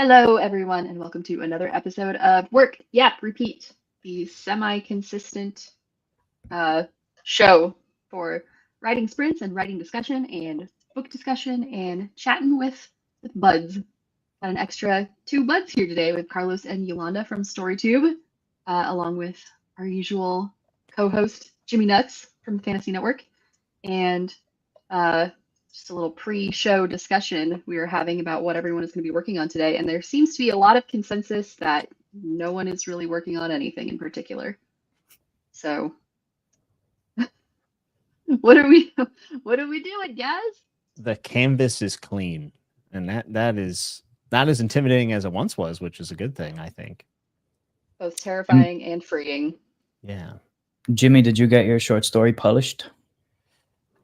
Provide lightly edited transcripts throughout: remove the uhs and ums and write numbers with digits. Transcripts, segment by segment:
Hello, everyone, and welcome to another episode of Work, Yap, Repeat, the semi-consistent uh, show for writing sprints and writing discussion and book discussion and chatting with buds. Got an extra two buds here today with Carlos and Yolanda from Storytoob, along with our usual co-host Jimmy Nutts from the Fantasy Network, and uh, just a little pre-show discussion we were having about what everyone is going to be working on today, and there seems to be a lot of consensus that no one is really working on anything in particular. So, what are we what are we doing, guys? The canvas is clean, and that is not as intimidating as it once was, which is a good thing, I think. Both terrifying and freeing. Yeah. Jimmy, did you get your short story published?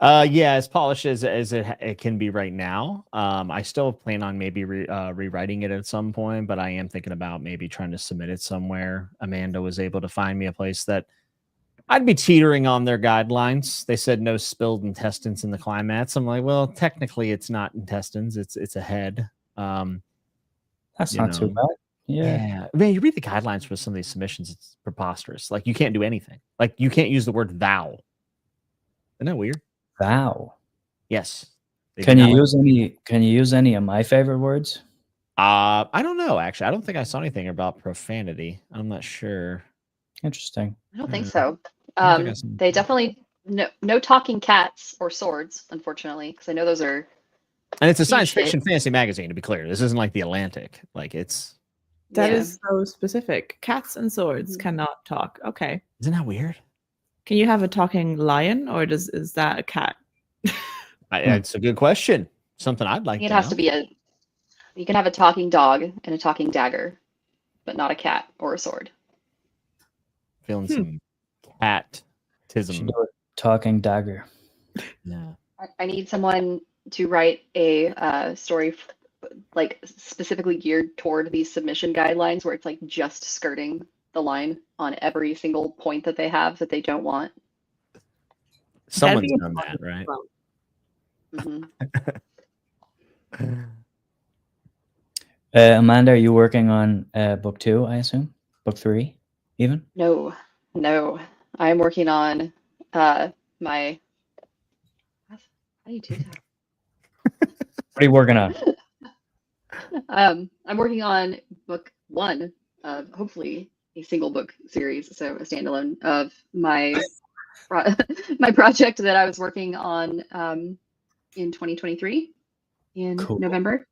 Yeah, as polished as it can be right now. I still plan on maybe rewriting it at some point, but I am thinking about maybe trying to submit it somewhere. Amanda was able to find me a place that I'd be teetering on their guidelines. They said no spilled intestines in the climax. I'm like, well, technically it's not intestines, it's a head. That's not too bad. Yeah. Man, you read the guidelines for some of these submissions, it's preposterous. Like, you can't do anything. Like, you can't use the word thou. Isn't that weird? Thou. Yes. Can you use any of my favorite words? I don't know, actually. I don't think I saw anything about profanity. I'm not sure. Interesting. I don't think so. I saw They definitely no talking cats or swords, unfortunately, because I know those are. And it's a science shit. fiction fantasy magazine, to be clear. This isn't like the Atlantic. Like, it's. That Yeah. is so specific. Cats and swords cannot talk. Okay. Isn't that weird? Can you have a talking lion, or is that a cat? It's a good question. Something I'd like It to has know. to be you can have a talking dog and a talking dagger, but not a cat or a sword. Feeling some Should cat-tism. do a talking dagger. Yeah. I need someone to write a story like specifically geared toward these submission guidelines where it's like just skirting the line on every single point that they have that they don't want. Someone's Heavy done that, right? Mhm. Amanda, are you working on book 2, I assume? Book 3, even? No, I'm working on my. How do you do that? What are you working on? I'm working on book 1 of hopefully a single book series, so a standalone of my my project that I was working on in 2023 in Cool. November,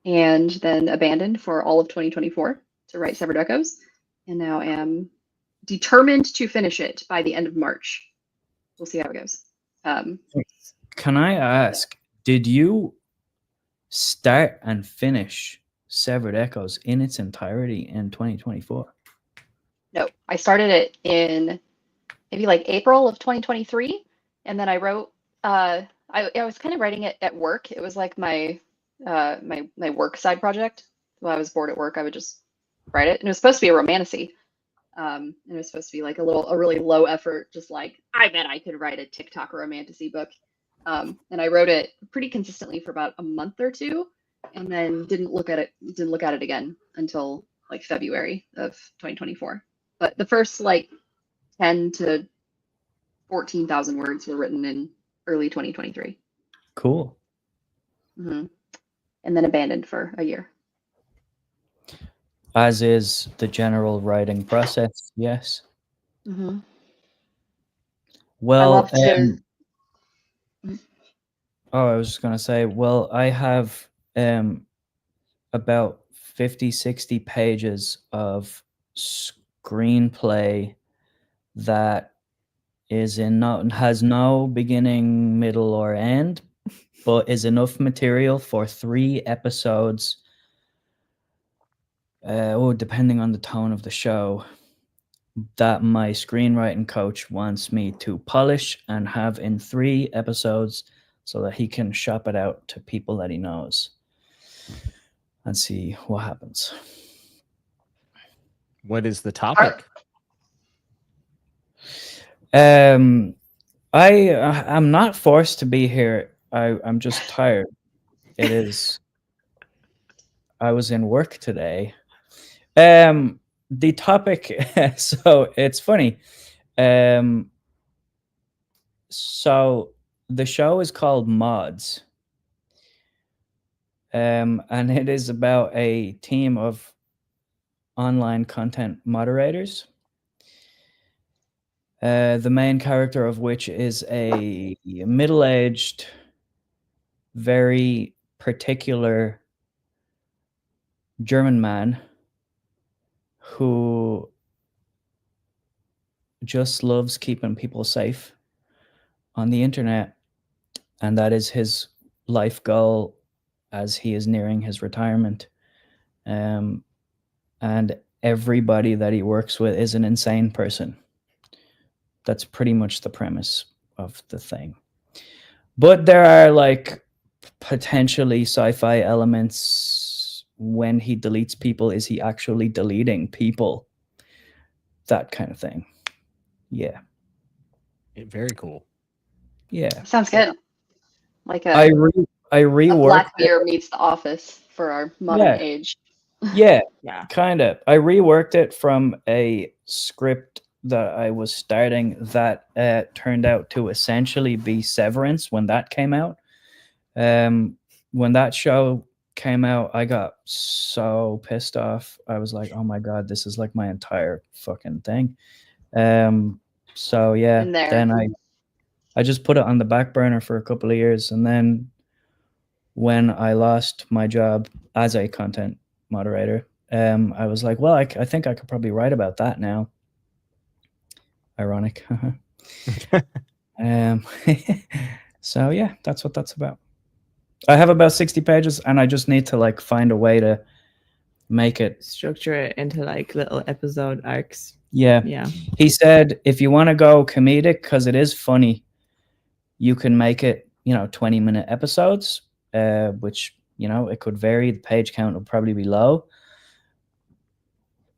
and then abandoned for all of 2024 to write Severed Echoes, and now am determined to finish it by the end of March. We'll see how it goes. Can I ask, did you start and finish Severed Echoes in its entirety in 2024? No, I started it in maybe like April of 2023, and then I wrote. I was kind of writing it at work. It was like my my work side project. While I was bored at work, I would just write it, and it was supposed to be a romantasy. And it was supposed to be like a really low effort, just like I bet I could write a TikTok romantasy book. And I wrote it pretty consistently for about a month or two, and then didn't look at it again until like February of 2024. But the first like 10 to 14,000 words were written in early 2023. Cool. And then abandoned for a year. As is the general writing process, yes. Well, I was just going to say, well, I have about 50, 60 pages of screenplay that has no beginning, middle, or end, but is enough material for 3 episodes. Depending on the tone of the show, that my screenwriting coach wants me to polish and have in 3 episodes so that he can shop it out to people that he knows and see what happens. What is the topic? I'm not forced to be here. I'm just tired. It is I was in work today. The topic, so it's funny. So the show is called Mods. And it is about a team of online content moderators. The main character of which is a middle-aged, very particular German man who just loves keeping people safe on the internet, and that is his life goal as he is nearing his retirement. And everybody that he works with is an insane person. That's pretty much the premise of the thing. But there are like potentially sci-fi elements. When he deletes people, is he actually deleting people? That kind of thing. Yeah. Very cool. Yeah. Sounds good. Like I a reworked Black it. Mirror meets The Office for our modern Yeah. age. Yeah, Yeah. kind of. I reworked it from a script that I was starting that turned out to essentially be Severance when that came out. When that show came out, I got so pissed off. I was like, oh my God, this is like my entire fucking thing. So yeah, In there. then I just put it on the back burner for a couple of years, and then when I lost my job as a content moderator, I was like, well, I think I could probably write about that now. Ironic. So yeah, that's what that's about. I have about 60 pages, and I just need to like find a way to make it Structure it into like little episode arcs. Yeah. Yeah. He said if you want to go comedic, because it is funny, you can make it 20-minute episodes, which it could vary. The page count will probably be low.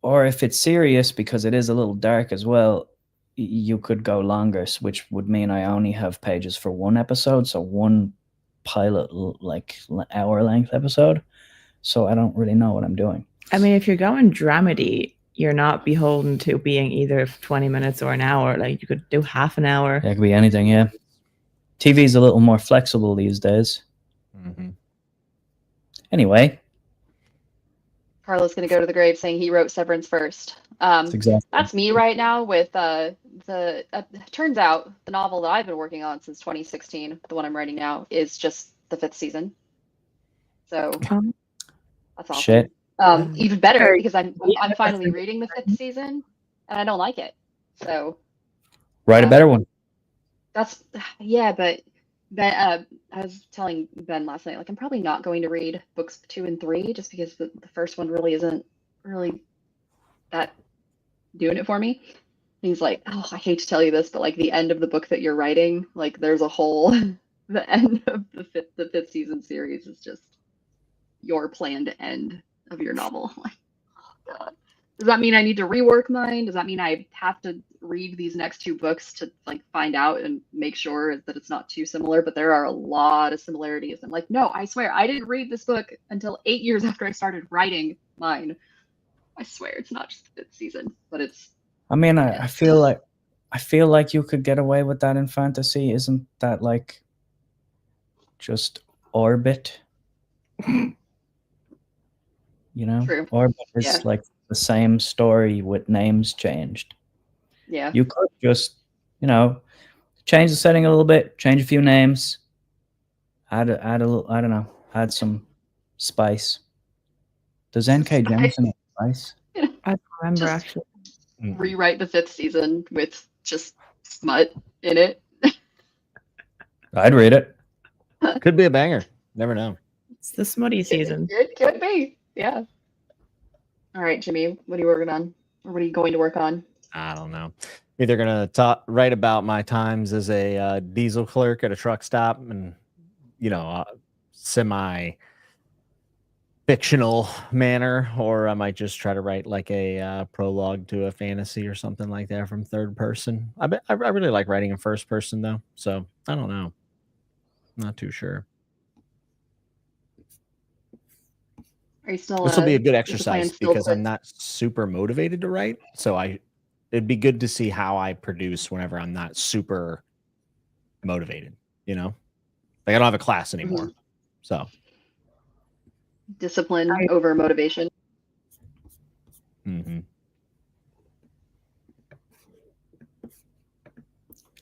Or if it's serious, because it is a little dark as well, you could go longer, which would mean I only have pages for one episode, so one pilot like hour length episode. So I don't really know what I'm doing. I mean, if you're going dramedy, you're not beholden to being either 20 minutes or an hour. Like you could do half an hour. It could be anything, yeah. TV is a little more flexible these days. Mm-hmm. Anyway. Carlo's going to go to the grave saying he wrote Severance first. Exactly. That's me right now with turns out the novel that I've been working on since 2016, the one I'm writing now, is just the 5th season. So that's awesome. Shit. Even better because I'm finally reading the 5th season and I don't like it. So write a better one. That's but Ben, I was telling Ben last night, like I'm probably not going to read books 2 and 3 just because the first one really isn't really that doing it for me. And he's like, oh, I hate to tell you this, but like the end of the book that you're writing, like there's a whole the end of the fifth season series is just your planned end of your novel. Like, oh God. Does that mean I need to rework mine? Does that mean I have to read these next 2 books to like find out and make sure that it's not too similar? But there are a lot of similarities. I'm like, no, I swear I didn't read this book until 8 years after I started writing mine. I swear it's not just the 5th season, but it's. I mean, I feel like you could get away with that in fantasy. Isn't that like just Orbit? True. Orbit is like the same story with names changed. Yeah. You could just, change the setting a little bit, change a few names, add a little, I don't know, add some spice. Does N.K. Jemisin have spice? I don't remember Just actually. Rewrite the 5th season with just smut in it. I'd read it. Could be a banger. Never know. It's the smutty season. It could be. Yeah. All right, Jimmy, what are you working on? Or what are you going to work on? I don't know. Either gonna write about my times as a diesel clerk at a truck stop, and semi fictional manner, or I might just try to write like a prologue to a fantasy or something like that from third person. I really like writing in first person though, so I don't know. Not too sure. Are you still This will be a good is the plan exercise still because to I'm not super motivated to write. So it'd be good to see how I produce whenever I'm not super motivated, you know? Like I don't have a class anymore. So discipline over motivation? mhm.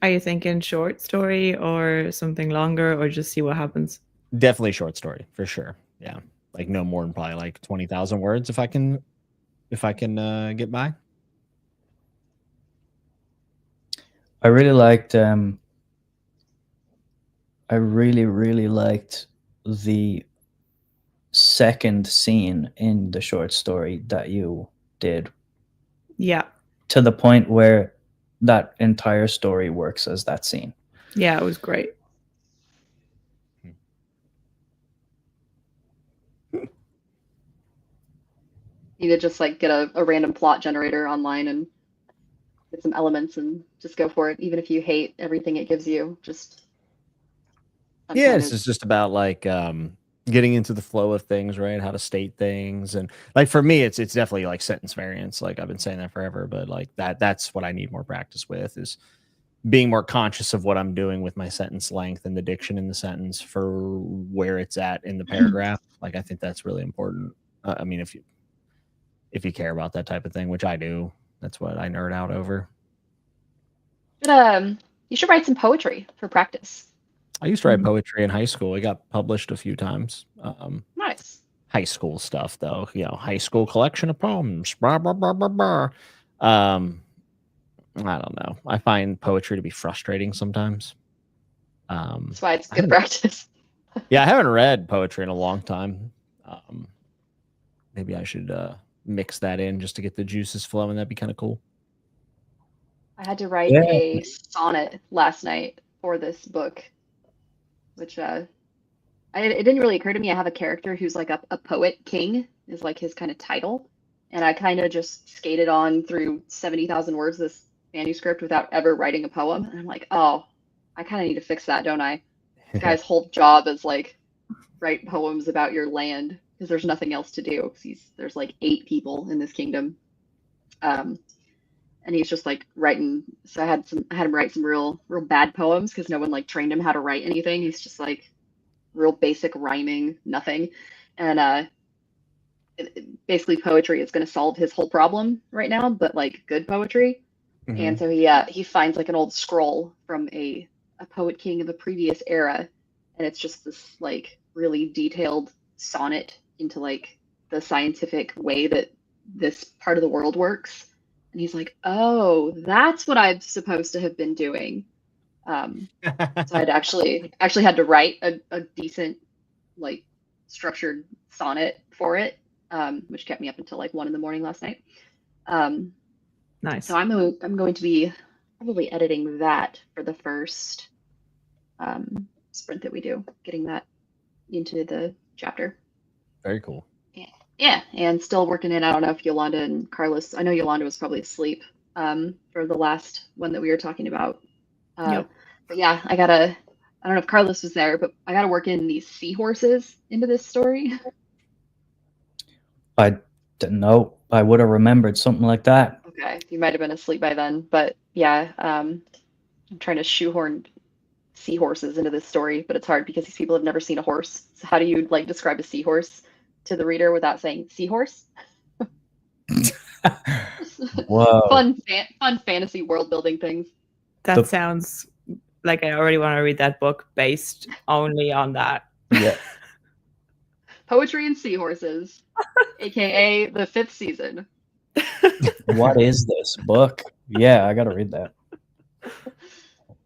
Are you thinking short story or something longer, or just see what happens? Definitely short story for sure. Yeah. Like no more than probably like 20,000 words if I can get by. I really liked I really liked the second scene in the short story that you did, Yeah. to the point where that entire story works as that scene. Yeah, it was great. You could just like get a random plot generator online and get some elements and just go for it, even if you hate everything it gives you. Just Yeah, kind this of is just about like getting into the flow of things, right? How to state things. And like for me, it's definitely like sentence variants. Like I've been saying that forever, but like that's what I need more practice with is being more conscious of what I'm doing with my sentence length and the diction in the sentence for where it's at in the paragraph. Like I think that's really important. I mean, if you care about that type of thing, which I do, that's what I nerd out over. you should write some poetry for practice. I used to write poetry in high school. It got published a few times. Nice. High school stuff, though. You know, high school collection of poems. Blah, blah, blah, blah, blah. I don't know. I find poetry to be frustrating sometimes. That's why it's I good haven't- practice. Yeah, I haven't read poetry in a long time. Maybe I should mix that in just to get the juices flowing. That'd be kind of cool. I had to write Yeah. a sonnet last night for this book, which it didn't really occur to me. I have a character who's like a poet king is like his kind of title. And I kind of just skated on through 70,000 words of this manuscript without ever writing a poem. And I'm like, oh, I kind of need to fix that, don't I? This guy's whole job is like write poems about your land because there's nothing else to do. 'Cause there's like 8 people in this kingdom. And he's just like writing. So I had him write some real bad poems because no one like trained him how to write anything. He's just like real basic rhyming, nothing. And basically poetry is going to solve his whole problem right now, but like good poetry. And so he finds like an old scroll from a poet king of a previous era, and it's just this like really detailed sonnet into like the scientific way that this part of the world works. And he's like, oh, that's what I'm supposed to have been doing. So I'd actually had to write a decent like structured sonnet for it, which kept me up until like 1 a.m. last night. Nice. So I'm going to be probably editing that for the first sprint that we do, getting that into the chapter. Very cool. Yeah, and still working in. I don't know if Yolanda and Carlos. I know Yolanda was probably asleep for the last one that we were talking about. Yep. But yeah, I don't know if Carlos was there, but I gotta work in these seahorses into this story. I didn't know. I would have remembered something like that. Okay, you might have been asleep by then, but yeah, I'm trying to shoehorn seahorses into this story, but it's hard because these people have never seen a horse. So how do you like describe a seahorse to the reader without saying seahorse? Whoa. fun fantasy world building things. That sounds like I already want to read that book based only on that. Yeah. Poetry and Seahorses, aka the 5th season. What is this book? Yeah, I gotta read that.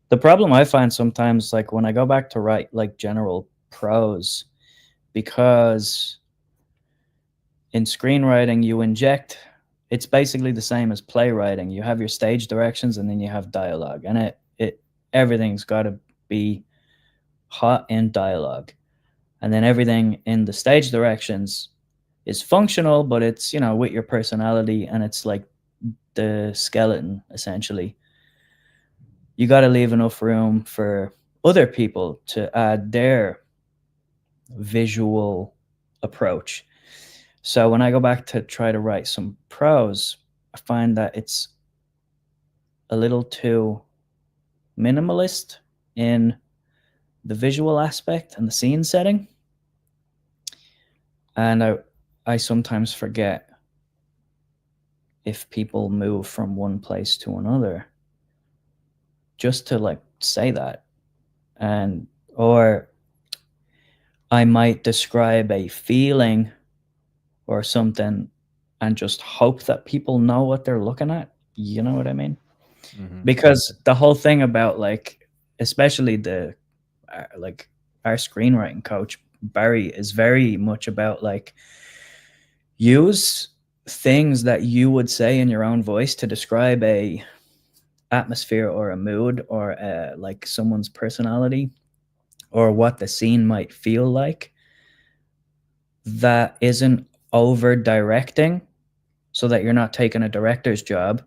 The problem I find sometimes, like when I go back to write like general prose, because in screenwriting you inject, it's basically the same as playwriting. You have your stage directions and then you have dialogue, and everything's got to be hot in dialogue, and then everything in the stage directions is functional, but it's, you know, with your personality, and it's like the skeleton essentially. You got to leave enough room for other people to add their visual approach. So when I go back to try to write some prose, I find that it's a little too minimalist in the visual aspect and the scene setting. And I sometimes forget if people move from one place to another just to like say that. And or I might describe a feeling or something and just hope that people know what they're looking at. You know what I mean? Mhm. Because the whole thing about like, especially the like our screenwriting coach Barry is very much about like use things that you would say in your own voice to describe a atmosphere or a mood or like someone's personality or what the scene might feel like, that isn't over directing, so that you're not taking a director's job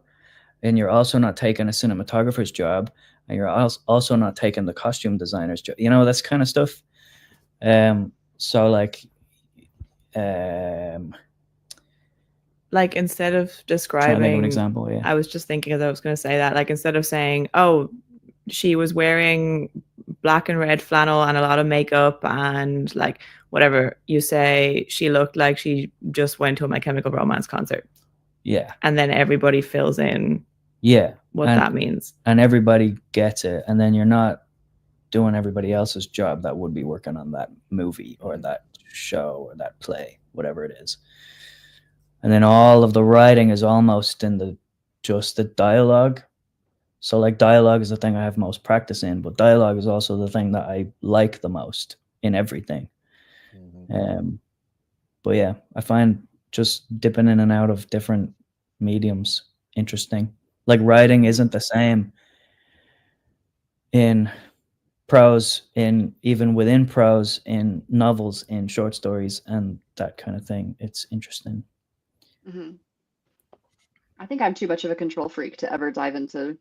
and you're also not taking a cinematographer's job and you're also not taking the costume designer's job, you know, that's kind of stuff. So like Like instead of trying to think of an describing, example. Yeah, I was just thinking as I was going to say that, like instead of saying, oh, she was wearing black and red flannel and a lot of makeup and like whatever, you say she looked like she just went to a My Chemical Romance concert. yeah, And then everybody fills in yeah, what and, that means. and everybody gets it, and then you're not doing everybody else's job that would be working on that movie or that show or that play, whatever it is. And then all of the writing is almost in just the dialogue. So like dialogue is the thing I have most practice in, but dialogue is also the thing that I like the most in everything. But yeah, I find just dipping in and out of different mediums interesting. Like writing isn't the same in prose, in even within prose, in novels, in short stories, and that kind of thing. It's interesting. Mhm. I think I'm too much of a control freak to ever dive into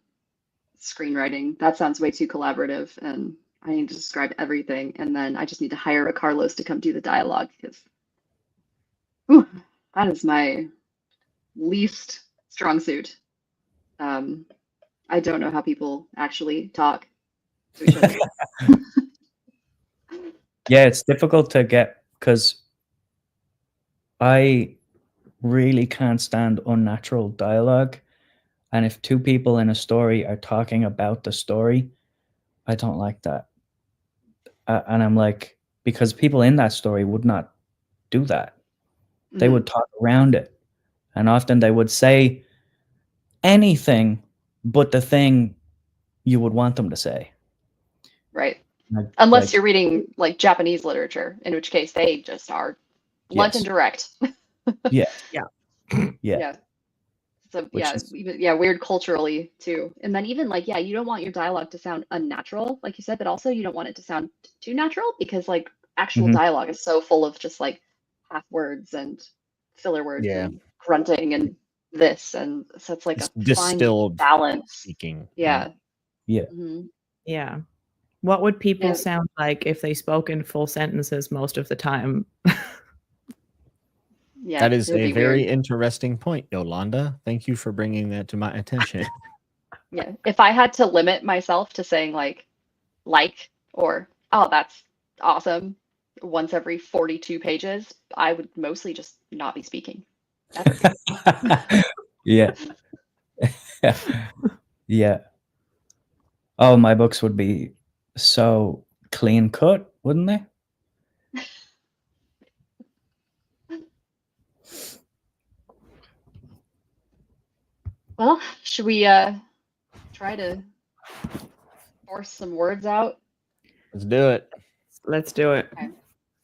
screenwriting. That sounds way too collaborative, and I need to describe everything, and then I just need to hire a Carlos to come do the dialogue because that is my least strong suit. Um, I don't know how people actually talk to each other. Yeah, it's difficult to get because I really can't stand unnatural dialogue. And if two people in a story are talking about the story, I don't like that. And I'm like, because people in that story would not do that. They would talk around it. And often they would say anything but the thing you would want them to say. Right. Like, Unless you're reading like Japanese literature, in which case they just are blunt and yes. direct. Yeah. Yeah. Yeah. Yeah. So Which yeah, is, even weird culturally too. And then even like, yeah, you don't want your dialogue to sound unnatural, like you said, but also you don't want it to sound too natural because like actual Mhm. dialogue is so full of just like half words and filler words Yeah. and grunting and this, and so it's like It's a fine distilled balance. speaking. Yeah. yeah. Mhm. Yeah. What would people Yeah. sound like if they spoke in full sentences most of the time? Yeah, That is it would a be very weird. interesting point, Yolanda. Thank you for bringing that to my attention. Yeah. If I had to limit myself to saying like or oh that's awesome once every 42 pages, I would mostly just not be speaking ever. Yeah. Yeah. Oh, my books would be so clean cut, wouldn't they? Well, should we try to force some words out? Let's do it. Let's do it. Okay.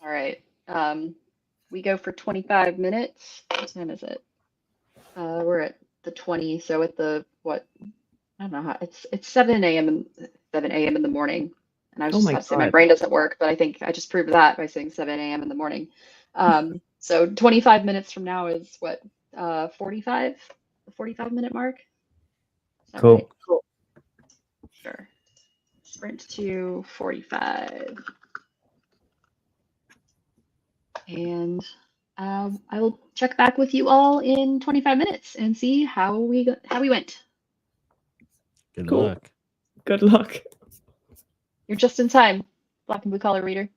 All right. We go for 25 minutes. What time is it? We're at the 20, so at the what? I don't know how it's 7 a.m. and 7 a.m. in the morning. And I was Oh just my about to say my God. brain doesn't work, but I think I just proved that by saying 7 a.m. in the morning. So 25 minutes from now is what? 45? The 45-minute mark? Is that right? Cool. Cool. Sure. Sprint to 45. And I will check back with you all in 25 minutes and see how we went. Good Cool. luck. Good luck. You're just in time, Black and Blue Collar Reader.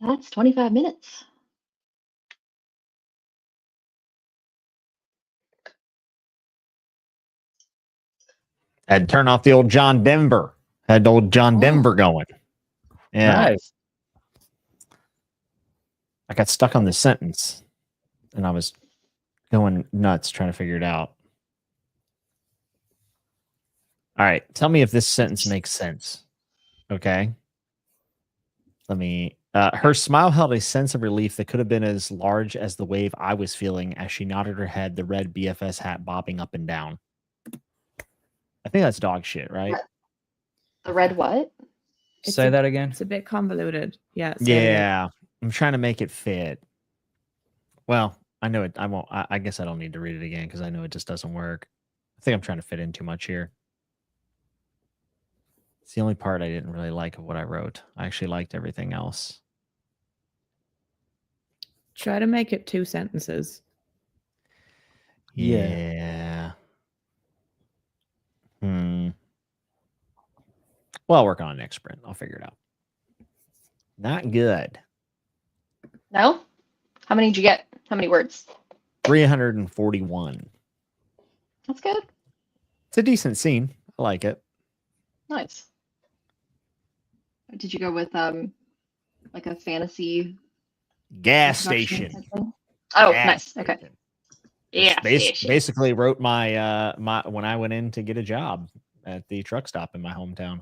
That's 25 minutes. Had to turn off the old John Denver. Had the old John Denver going. Yeah. Nice. I got stuck on this sentence and I was going nuts trying to figure it out. All right. Tell me if this sentence makes sense. Okay. Let me. Her smile held a sense of relief that could have been as large as the wave I was feeling as she nodded her head, the red BFS hat bobbing up and down. I think that's dog shit, right? The red what? Say that again. It's a bit convoluted. Yeah. Say it again. Yeah. I'm trying to make it fit. Well, I know it. I won't. I guess I don't need to read it again because I know it just doesn't work. I think I'm trying to fit in too much here. It's the only part I didn't really like of what I wrote. I actually liked everything else. Try to make it 2 sentences. Yeah. Well, I'll work on it next sprint. I'll figure it out. Not good. No? How many did you get? How many words? 341. That's good. It's a decent scene. I like it. Nice. Did you go with like a fantasy Gas introduction station. type thing? Oh, Gas nice. Okay. station. Yeah. Basically wrote my when I went in to get a job at the truck stop in my hometown.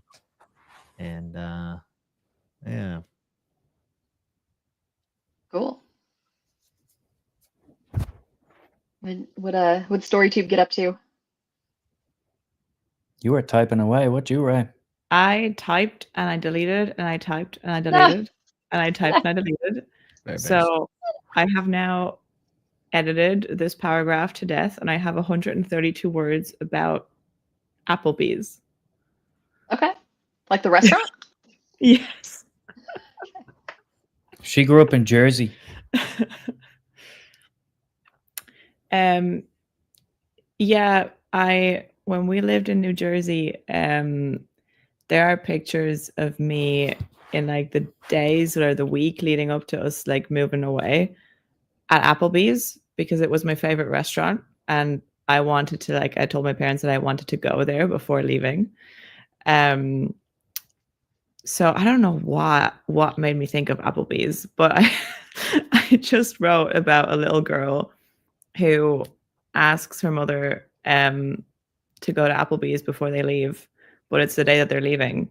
And yeah. Cool. Would Storytoob get up to? You were typing away. What'd you write? I typed and I deleted and I typed and I deleted and I typed and I deleted. So I have now edited this paragraph to death and I have 132 words about Applebee's. Okay. Like the restaurant? Yes. She grew up in Jersey. Yeah, when we lived in New Jersey, there are pictures of me in like the days or the week leading up to us like moving away at Applebee's because it was my favorite restaurant and I wanted to I told my parents that I wanted to go there before leaving. So I don't know what made me think of Applebee's, but I just wrote about a little girl who asks her mother to go to Applebee's before they leave, but it's the day that they're leaving.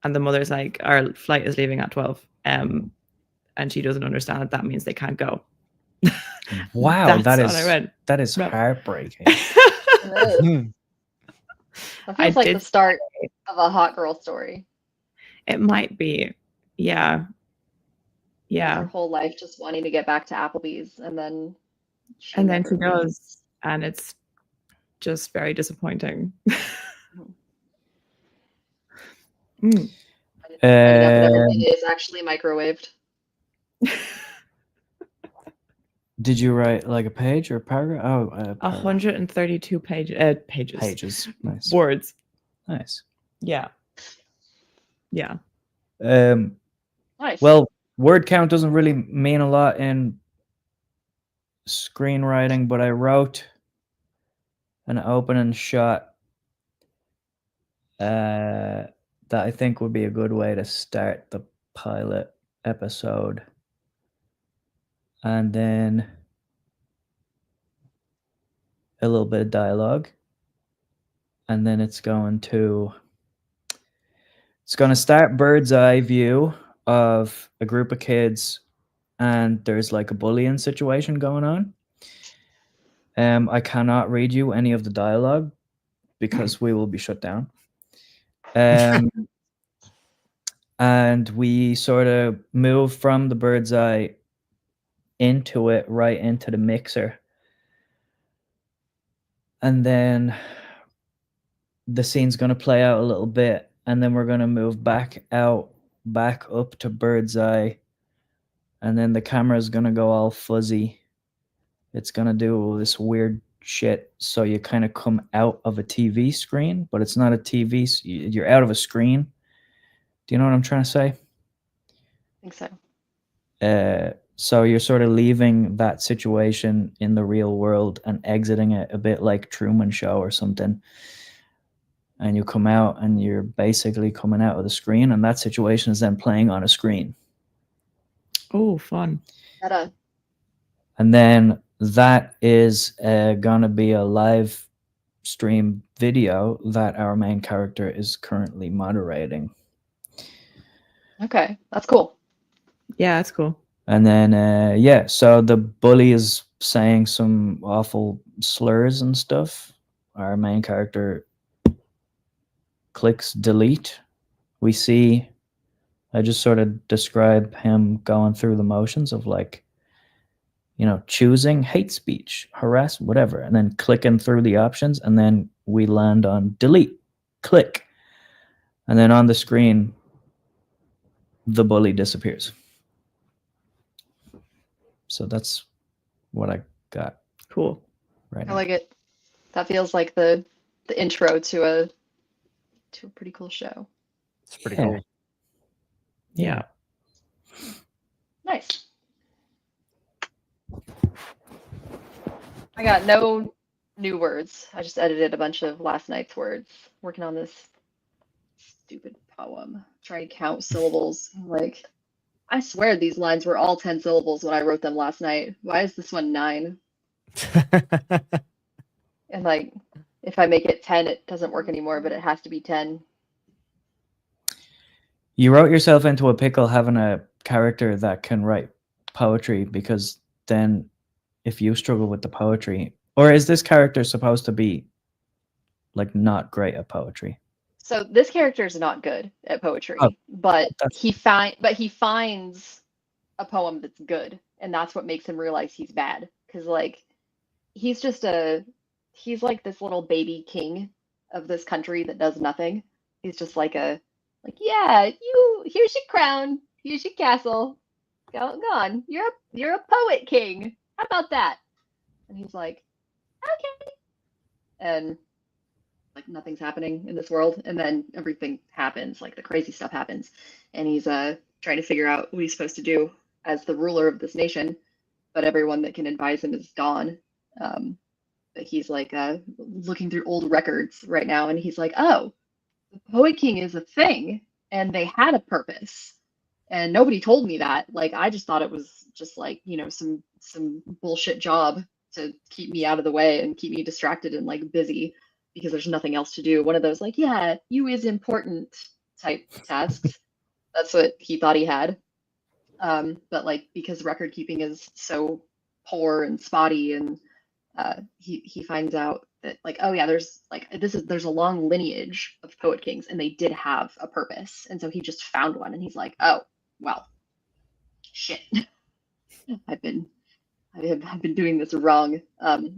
And the mother's like, our flight is leaving at 12. And she doesn't understand that means they can't go. Wow, That's all I read. That is heartbreaking. That feels like did- the start of a hot girl story. It might be. Yeah. Her Yeah. whole life just wanting to get back to Applebee's and then And then she goes, and it's just very disappointing. Finding out that everything is actually microwaved. Did you write like a page or a paragraph? Oh, 132 pages. pages. Nice. Words. Nice. Yeah. Yeah. Nice. Well, word count doesn't really mean a lot in screenwriting, but I wrote an opening shot that I think would be a good way to start the pilot episode. And then a little bit of dialogue. And then it's going to start bird's eye view of a group of kids and there's like a bullying situation going on. I cannot read you any of the dialogue because we will be shut down. And we sort of move from the bird's eye into it, right into the mixer. And then the scene's going to play out a little bit. And then we're going to move back up to bird's eye. And then the camera's going to go all fuzzy. It's going to do this weird shit. So you kind of come out of a TV screen, but it's not a TV. You're out of a screen. Do you know what I'm trying to say? I think so. So you're sort of leaving that situation in the real world and exiting it a bit like Truman Show or something. And you come out and you're basically coming out of the screen, and that situation is then playing on a screen. Oh, fun. And then that is going to be a live stream video that our main character is currently moderating. Okay, that's cool. Yeah, that's cool. And then, so the bully is saying some awful slurs and stuff. Our main character clicks delete. We see, I just sort of describe him going through the motions of like, choosing hate speech, harass, whatever, and then clicking through the options. And then we land on delete, click. And then on the screen, the bully disappears. So that's what I got. Cool. Right now. I like it. That feels like the intro to a pretty cool show. It's pretty cool. Yeah. Nice. I got no new words. I just edited a bunch of last night's words, working on this stupid poem. Trying to count syllables. Like, I swear these lines were all 10 syllables when I wrote them last night. Why is this one 9? And like, if I make it 10, it doesn't work anymore, but it has to be 10. You wrote yourself into a pickle having a character that can write poetry, because then if you struggle with the poetry, or is this character supposed to be like not great at poetry? So this character is not good at poetry, but he finds a poem that's good, and that's what makes him realize he's bad. Because like, he's like this little baby king of this country that does nothing. He's just like yeah, here's your crown, here's your castle, go on, you're a poet king. How about that? And he's like, okay. And like, nothing's happening in this world, and then everything happens, like the crazy stuff happens, and he's trying to figure out what he's supposed to do as the ruler of this nation, but everyone that can advise him is gone. But he's like looking through old records right now, and he's like, oh, the Poet King is a thing, and they had a purpose, and nobody told me that. Like, I just thought it was just like, some bullshit job to keep me out of the way and keep me distracted and like busy because there's nothing else to do. One of those like, yeah, you is important type tasks. That's what he thought he had. But like, because record keeping is so poor and spotty, and he finds out that like, oh yeah, there's a long lineage of poet kings, and they did have a purpose, and so he just found one, and he's like, oh well, shit, I've been doing this wrong.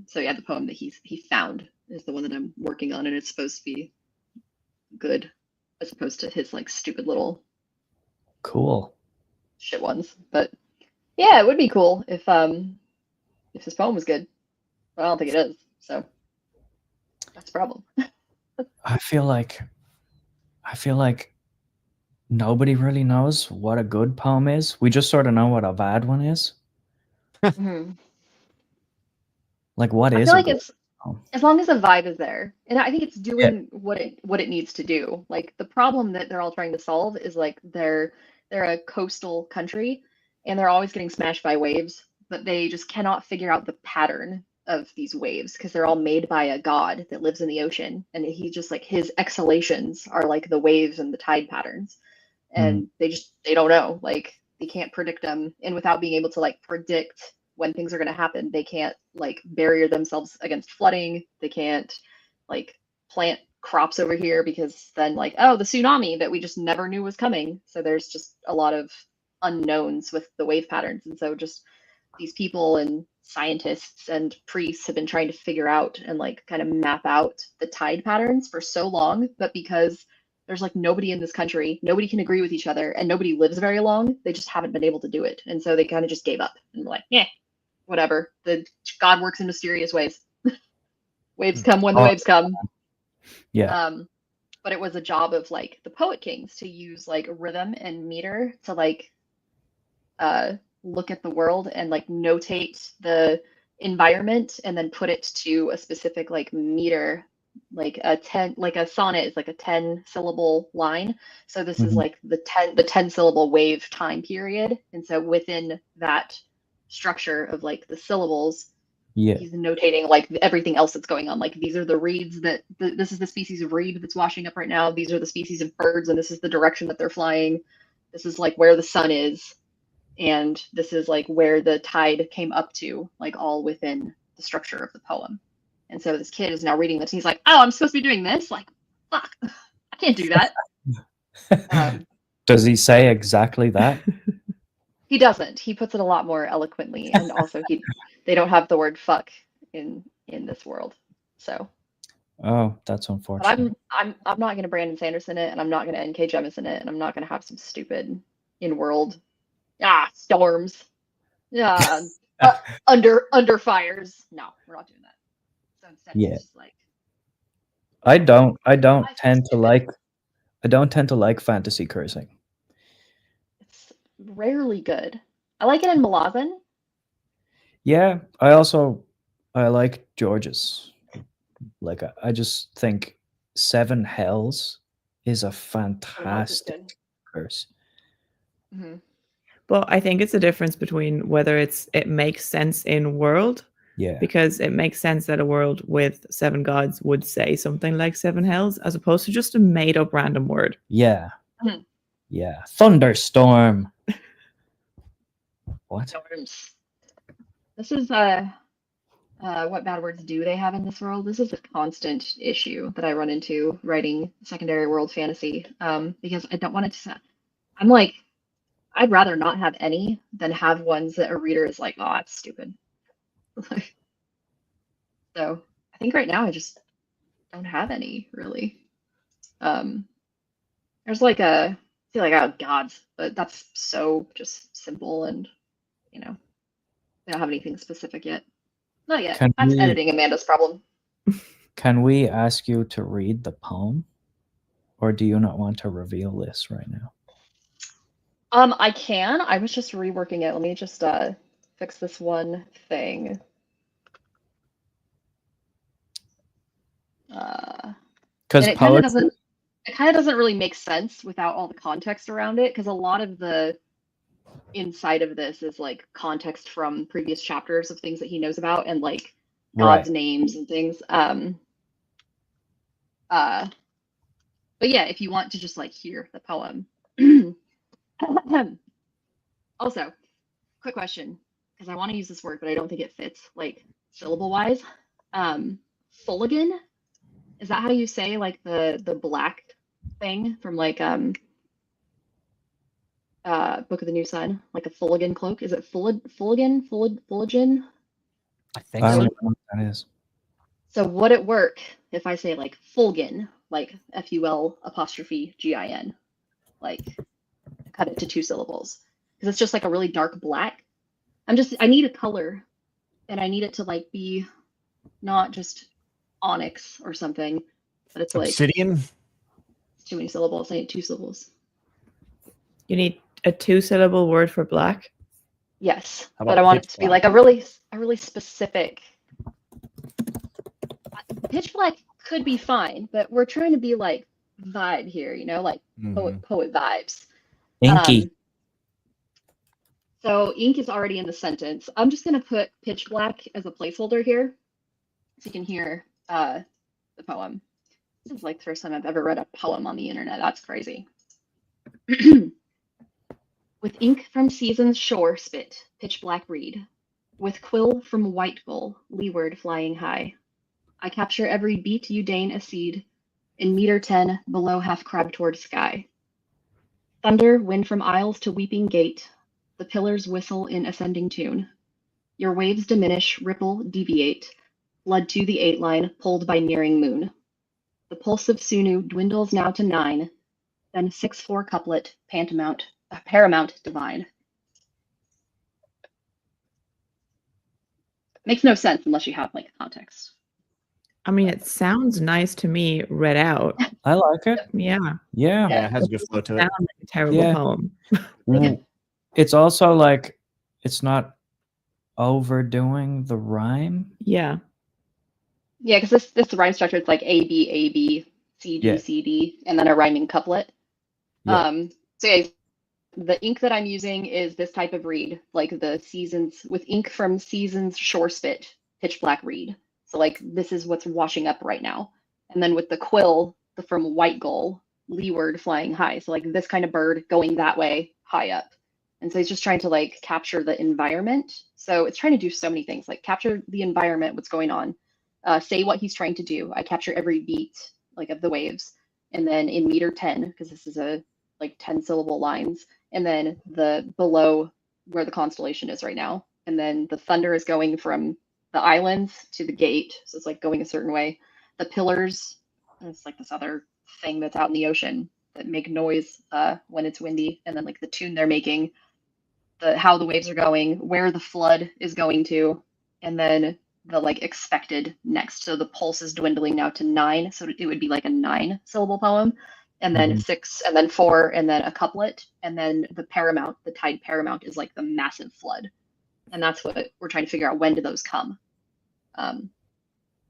So yeah, the poem that he found is the one that I'm working on, and it's supposed to be good as opposed to his like stupid little cool shit ones. But yeah, it would be cool if his poem was good. But I don't think it is, so that's a problem. I feel like nobody really knows what a good poem is. We just sort of know what a bad one is. Mm-hmm. Like, what is I feel like good it's poem? as long as the vibe is there, and I think it's doing what it needs to do. Like, the problem that they're all trying to solve is like they're a coastal country, and they're always getting smashed by waves, but they just cannot figure out the pattern of these waves because they're all made by a god that lives in the ocean, and he just like, his exhalations are like the waves and the tide patterns, and they don't know, like, they can't predict them, and without being able to like predict when things are going to happen, they can't like barrier themselves against flooding, they can't like plant crops over here because then like, oh, the tsunami that we just never knew was coming. So there's just a lot of unknowns with the wave patterns, and so just these people and scientists and priests have been trying to figure out and like kind of map out the tide patterns for so long, but because there's like nobody in this country, nobody can agree with each other, and nobody lives very long, they just haven't been able to do it, and so they kind of just gave up and were like, yeah, whatever, the god works in mysterious ways. Waves come when the waves come. Yeah. But it was a job of like the poet kings to use like rhythm and meter to like look at the world and like notate the environment and then put it to a specific like meter, like a 10, like a sonnet is like a 10 syllable line. So this is like the 10 syllable wave time period. And so within that structure of like the syllables, he's notating like everything else that's going on. Like these are the reeds that this is the species of reed that's washing up right now. These are the species of birds, and this is the direction that they're flying. This is like where the sun is, and this is like where the tide came up to, like all within the structure of the poem. And so this kid is now reading this, and he's like, "Oh, I'm supposed to be doing this? Like, fuck, I can't do that." Does he say exactly that? He doesn't. He puts it a lot more eloquently, and also they don't have the word fuck in this world. So. Oh, that's unfortunate. But I'm not going to Brandon Sanderson it, and I'm not going to N.K. Jemisin it, and I'm not going to have some stupid in-world storms, under fires. No, we're not doing that. So instead, it's just like I don't tend to like fantasy cursing. It's rarely good. I like it in Malazan. Yeah, I like George's. Like I just think Seven Hells is a fantastic curse. Mm-hmm. But I think it's a difference between whether it makes sense in world. Yeah. Because it makes sense that a world with 7 gods would say something like 7 hells, as opposed to just a made up random word. Yeah. Mm-hmm. Yeah. Thunderstorm. What? Storms. This is what bad words do they have in this world? This is a constant issue that I run into writing secondary world fantasy. Because I don't want it to. I'm like, I'd rather not have any than have ones that a reader is like, oh, that's stupid. So I think right now I just don't have any really. There's like I feel like oh gods, but that's so just simple, and they don't have anything specific yet. Not yet. That's editing Amanda's problem. Can we ask you to read the poem, or do you not want to reveal this right now? I can. I was just reworking it. Let me just fix this one thing. Because it kind of doesn't really make sense without all the context around it, because a lot of the inside of this is like context from previous chapters of things that he knows about, and like gods' names and things. But yeah, if you want to just like hear the poem. Also, quick question, because I want to use this word, but I don't think it fits like syllable wise. Fulligan, is that how you say like the black thing from like Book of the New Sun, like a Fulligan cloak? Is it Fulligan? I think I so. don't know what that is. So would it work if I say like Fulgin, like FUL''GIN, like cut it to 2 syllables? Because it's just like a really dark black. I need a color, and I need it to like be not just onyx or something, but it's like obsidian. It's too many syllables. I need 2 syllables. You need a 2-syllable word for black? Yes, but I want it to be like a really specific. Pitch black could be fine, but we're trying to be like vibe here, like poet vibes. Inky. So ink is already in the sentence. I'm just gonna put pitch black as a placeholder here, so you can hear the poem. This is like the first time I've ever read a poem on the internet. That's crazy. With ink from season's shore spit, pitch black reed. With quill from white gull, leeward flying high. I capture every beat you deign a seed, in meter 10, below half crab toward sky. Thunder, wind from isles to weeping gate, the pillars whistle in ascending tune. Your waves diminish, ripple, deviate, blood to the 8 line, pulled by nearing moon. The pulse of Sunu dwindles now to 9, then 6/4 couplet, paramount divine. Makes no sense unless you have like context. I mean, it sounds nice to me read out. I like it. Yeah. Yeah, it has a good flow to it. Sounds like a terrible poem. It's also like it's not overdoing the rhyme. Yeah. Yeah, because this rhyme structure, it's like A, B, A, B, C, D, Yeah. C, D, and then a rhyming couplet. Yeah. So yeah, the ink that I'm using is this type of reed, like the Seasons, with ink from Seasons Shore Spit pitch black reed. So like this is what's washing up right now. And then with the quill, from White Gull, leeward flying high. So like this kind of bird going that way, high up. And so he's just trying to like capture the environment. So it's trying to do so many things, like capture the environment, what's going on, say what he's trying to do. I capture every beat like of the waves. And then in meter 10, because this is a like 10 syllable lines, and then the below where the constellation is right now. And then the thunder is going from the islands to the gate. So it's like going a certain way. The pillars, it's like this other thing that's out in the ocean that make noise when it's windy. And then like the tune they're making, how the waves are going, where the flood is going to, and then the like expected next. So the pulse is dwindling now to 9. So it would be like a 9 syllable poem. And then 6, and then 4, and then a couplet, and then the paramount, the tide paramount is like the massive flood, and that's what we're trying to figure out. When do those come?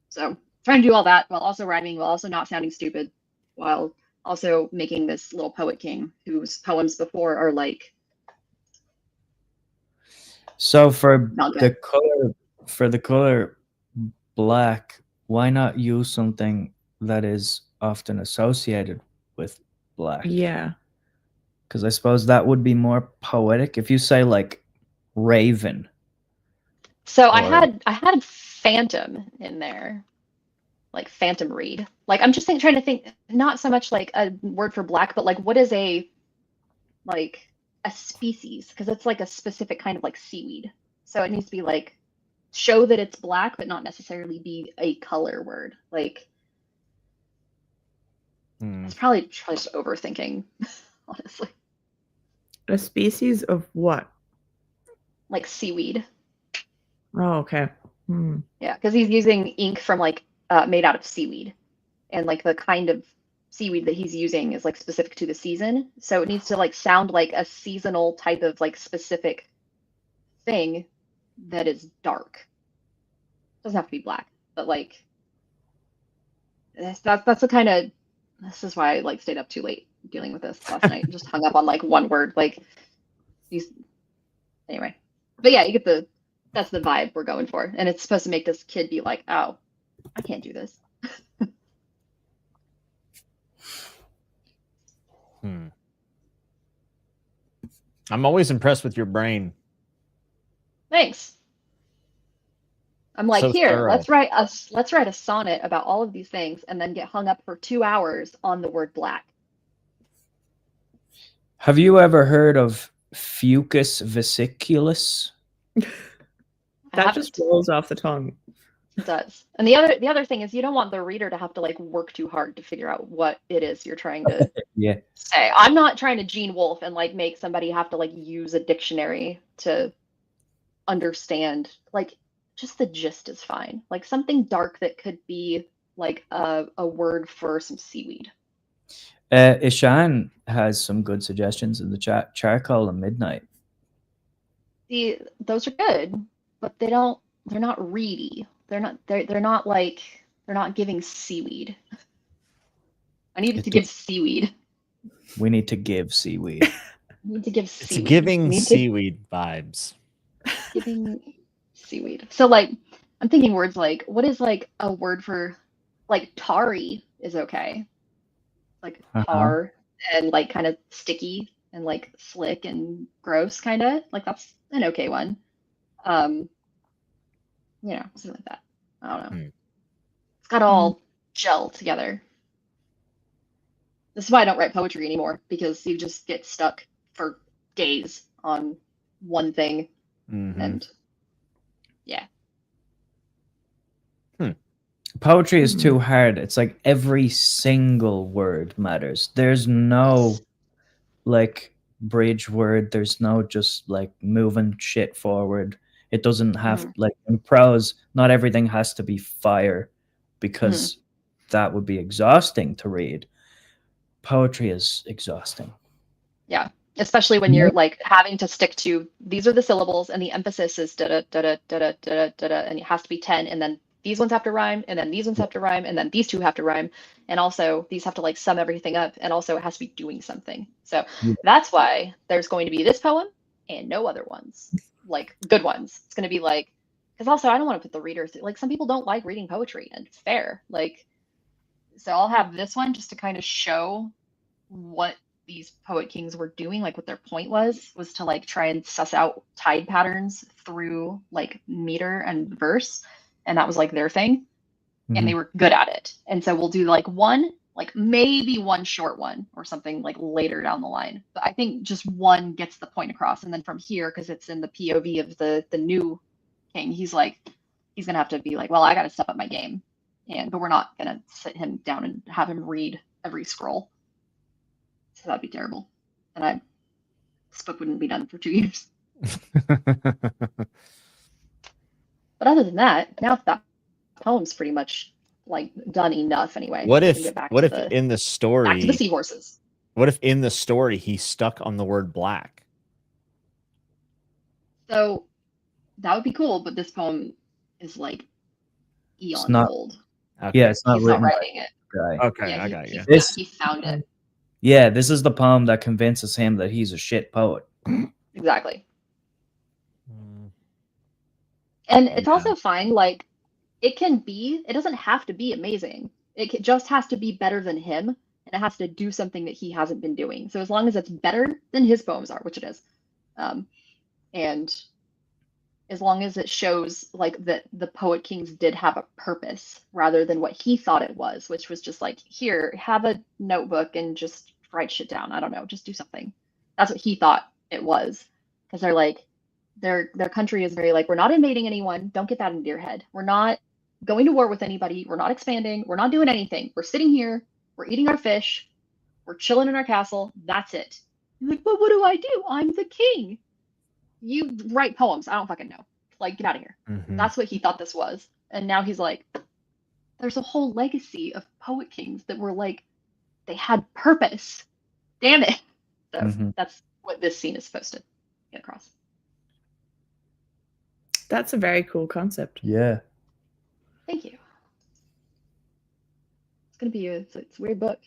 So trying to do all that while also rhyming, while also not sounding stupid, while also making this little poet king whose poems before are like. So for the color black, why not use something that is often associated with black? Yeah. Because I suppose that would be more poetic if you say like raven. So I had phantom in there, like phantom reed. Like I'm just trying to think, not so much like a word for black, but like what is a species? Because it's like a specific kind of like seaweed. So it needs to be like show that it's black, but not necessarily be a color word. Like it's probably just overthinking, honestly. A species of what? Like seaweed. Oh, okay. Yeah, because he's using ink from like made out of seaweed, and like the kind of seaweed that he's using is like specific to the season. So it needs to like sound like a seasonal type of like specific thing that is dark. Doesn't have to be black, but like that's the kind of. This is why I like stayed up too late dealing with this last night. Just hung up on like one word, like these. Anyway, but yeah, you get that's the vibe we're going for, and it's supposed to make this kid be like, "Oh, I can't do this." I'm always impressed with your brain. Thanks. I'm like, So here, thorough. let's write a sonnet about all of these things, and then get hung up for 2 hours on the word black. Have you ever heard of fucus vesiculus? That just rolls off the tongue. It does. And the other thing is you don't want the reader to have to like work too hard to figure out what it is you're trying to say. I'm not trying to Gene Wolfe and like make somebody have to like use a dictionary to understand. Like just the gist is fine. Like something dark that could be like a word for some seaweed. Ishan has some good suggestions in the chat. Charcoal and midnight. Those are good, but they're not reedy. They're not giving seaweed. I needed to give seaweed. We need to give seaweed. We need to give seaweed. It's giving seaweed vibes. Giving seaweed. So like I'm thinking words like, what is like a word for like tarry is okay. Like tar and like kind of sticky and like slick and gross kind of. Like that's an okay one. Something like that. I don't know. It's got all gel together. This is why I don't write poetry anymore, because you just get stuck for days on one thing. And yeah. Poetry is too hard. It's like every single word matters. There's no like bridge word. There's no just like moving shit forward. It doesn't have like in prose, not everything has to be fire, because that would be exhausting to read. Poetry is exhausting. Yeah. especially when you're like having to stick to these are the syllables and the emphasis is da da da da da da da da, and it has to be 10, and then these ones have to rhyme, and then these ones have to rhyme, and then these two have to rhyme, and also these have to like sum everything up, and also it has to be doing something. So that's why there's going to be this poem and no other ones, like good ones. It's going to be like, because also I don't want to put the reader through, like some people don't like reading poetry, and it's fair. Like, so I'll have this one just to kind of show what these poet kings were doing, like what their point was to like try and suss out tide patterns through like meter and verse, and that was like their thing, and they were good at it. And so we'll do like one, like maybe one short one or something like later down the line, but I think just one gets the point across, and then from here, because it's in the POV of the new king, he's gonna have to be like, well, I gotta step up my game, but we're not gonna sit him down and have him read every scroll. So that'd be terrible. And this book wouldn't be done for 2 years. But other than that, now that poem's pretty much like done enough anyway. What if in the story, back to the seahorses? What if in the story he's stuck on the word black? So that would be cool, but this poem is like eons old. Okay. Yeah, it's not he's not writing it. Guy. Okay, yeah, I got you. He found it. Yeah, this is the poem that convinces him that he's a shit poet. Exactly. And it's also fine. Like, it doesn't have to be amazing. It just has to be better than him, and it has to do something that he hasn't been doing. So as long as it's better than his poems are, which it is, and as long as it shows like that the poet kings did have a purpose rather than what he thought it was, which was just like, here, have a notebook and just write shit down. I don't know, just do something. That's what he thought it was, because they're like, their country is very like, we're not invading anyone. Don't get that into your head. We're not going to war with anybody. We're not expanding. We're not doing anything. We're sitting here. We're eating our fish. We're chilling in our castle. That's it. You're like, but what do I do? I'm the king. You write poems. I don't fucking know. Like, get out of here. That's what he thought this was. And now he's like, there's a whole legacy of poet kings that were like, they had purpose. Damn it. So that's what this scene is supposed to get across. That's a very cool concept. Yeah. Thank you. It's going to be it's a weird book.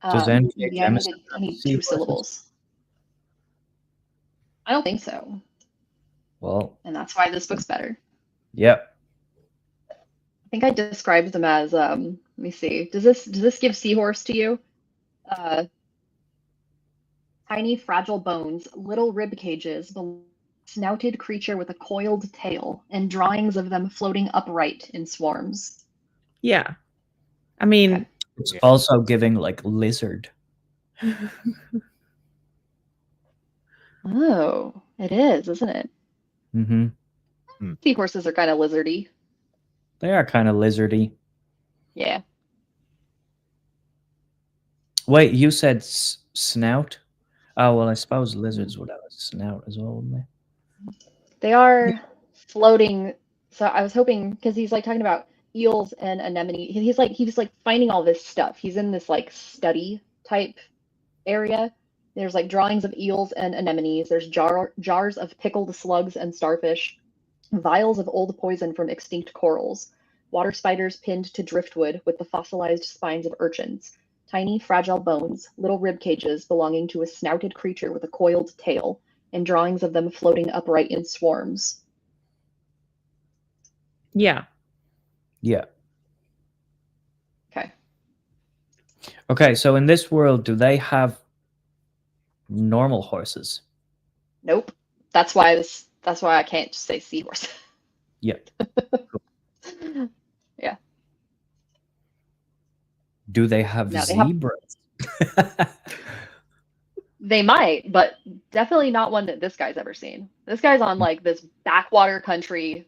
Does I need 2 syllables. I don't think so. Well, and that's why this book's better. Yep. I think I described them as let me see. Does this give seahorse to you? Tiny fragile bones, little rib cages, the snouted creature with a coiled tail, and drawings of them floating upright in swarms. Yeah. I mean, it's also giving like lizard. Oh, it is, isn't it? Seahorses are kind of lizardy. They are kind of lizardy. Yeah. Wait, you said snout? Oh, well, I suppose lizards would have a snout as well, wouldn't they? They are floating. So I was hoping, because he's like talking about eels and anemone. He was like finding all this stuff. He's in this like study type area. There's like drawings of eels and anemones. There's jars of pickled slugs and starfish, vials of old poison from extinct corals, water spiders pinned to driftwood with the fossilized spines of urchins, tiny fragile bones, little rib cages belonging to a snouted creature with a coiled tail, and drawings of them floating upright in swarms. Yeah. Yeah. Okay. Okay, so in this world, do they have normal horses? Nope. That's why I can't just say seahorse. Yep. Yeah. Do they have zebras? They might, but definitely not one that this guy's ever seen. This guy's on like this backwater country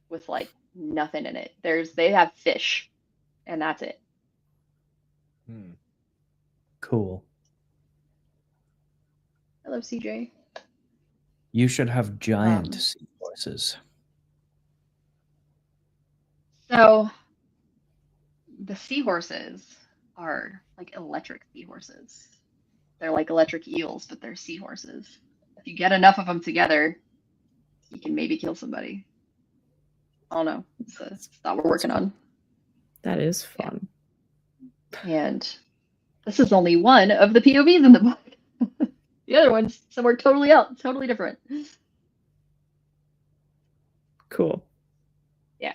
with like nothing in it. They have fish, and that's it. Cool. Hello, CJ. You should have giant seahorses. So the seahorses are like electric seahorses. They're like electric eels, but they're seahorses. If you get enough of them together, you can maybe kill somebody. I don't know. It's a thought we're working on. That is Yeah. fun. And this is only one of the POVs in the book. The other one's somewhere totally else, totally different. Cool. Yeah.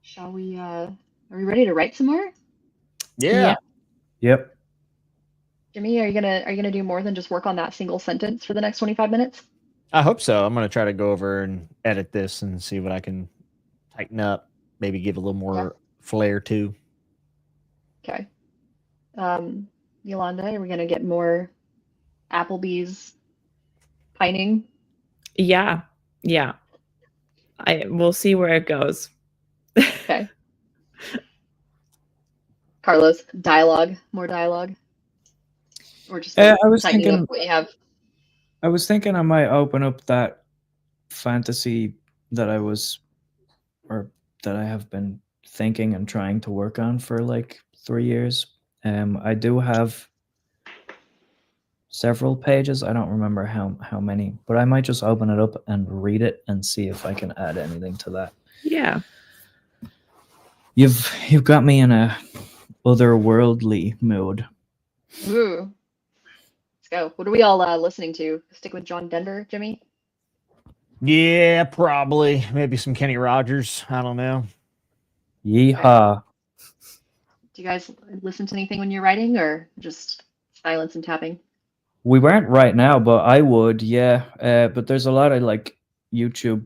Shall we are we ready to write some more? Yeah. Yep. Jimmy, are you gonna do more than just work on that single sentence for the next 25 minutes? I hope so. I'm gonna try to go over and edit this and see what I can tighten up. Maybe give a little more flair to. Okay. Yolanda, are we gonna get more Applebee's pining? Yeah. Yeah. We'll see where it goes. Okay. Carlos, dialogue, more dialogue. Or just I was tightening thinking. up what you have. I was thinking I might open up that fantasy that that I have been thinking and trying to work on for like 3 years. I do have several pages. I don't remember how many, but I might just open it up and read it and see if I can add anything to that. Yeah. You've got me in a otherworldly mood. Ooh. Let's go. What are we all listening to? Stick with John Denver, Jimmy? Yeah, probably. Maybe some Kenny Rogers. I don't know. Yeehaw. Do you guys listen to anything when you're writing or just silence and tapping? We weren't right now, but I would, yeah. But there's a lot of like YouTube,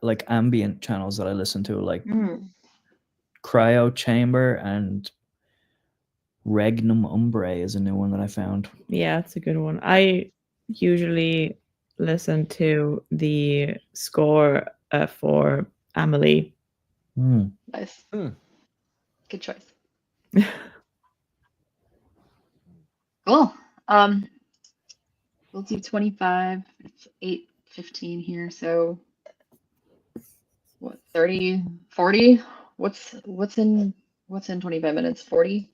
like ambient channels that I listen to, like Cryo Chamber and Regnum Umbre is a new one that I found. Yeah, it's a good one. I usually listen to the score for Amelie. Nice. Good choice. Cool. We'll do 25. It's 8:15 here, so what, 30, 40? What's in 25 minutes? 40?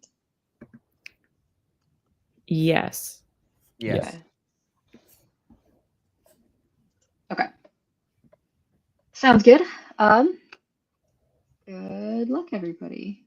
Yes. Yes. Okay. Okay. Sounds good. Good luck, everybody.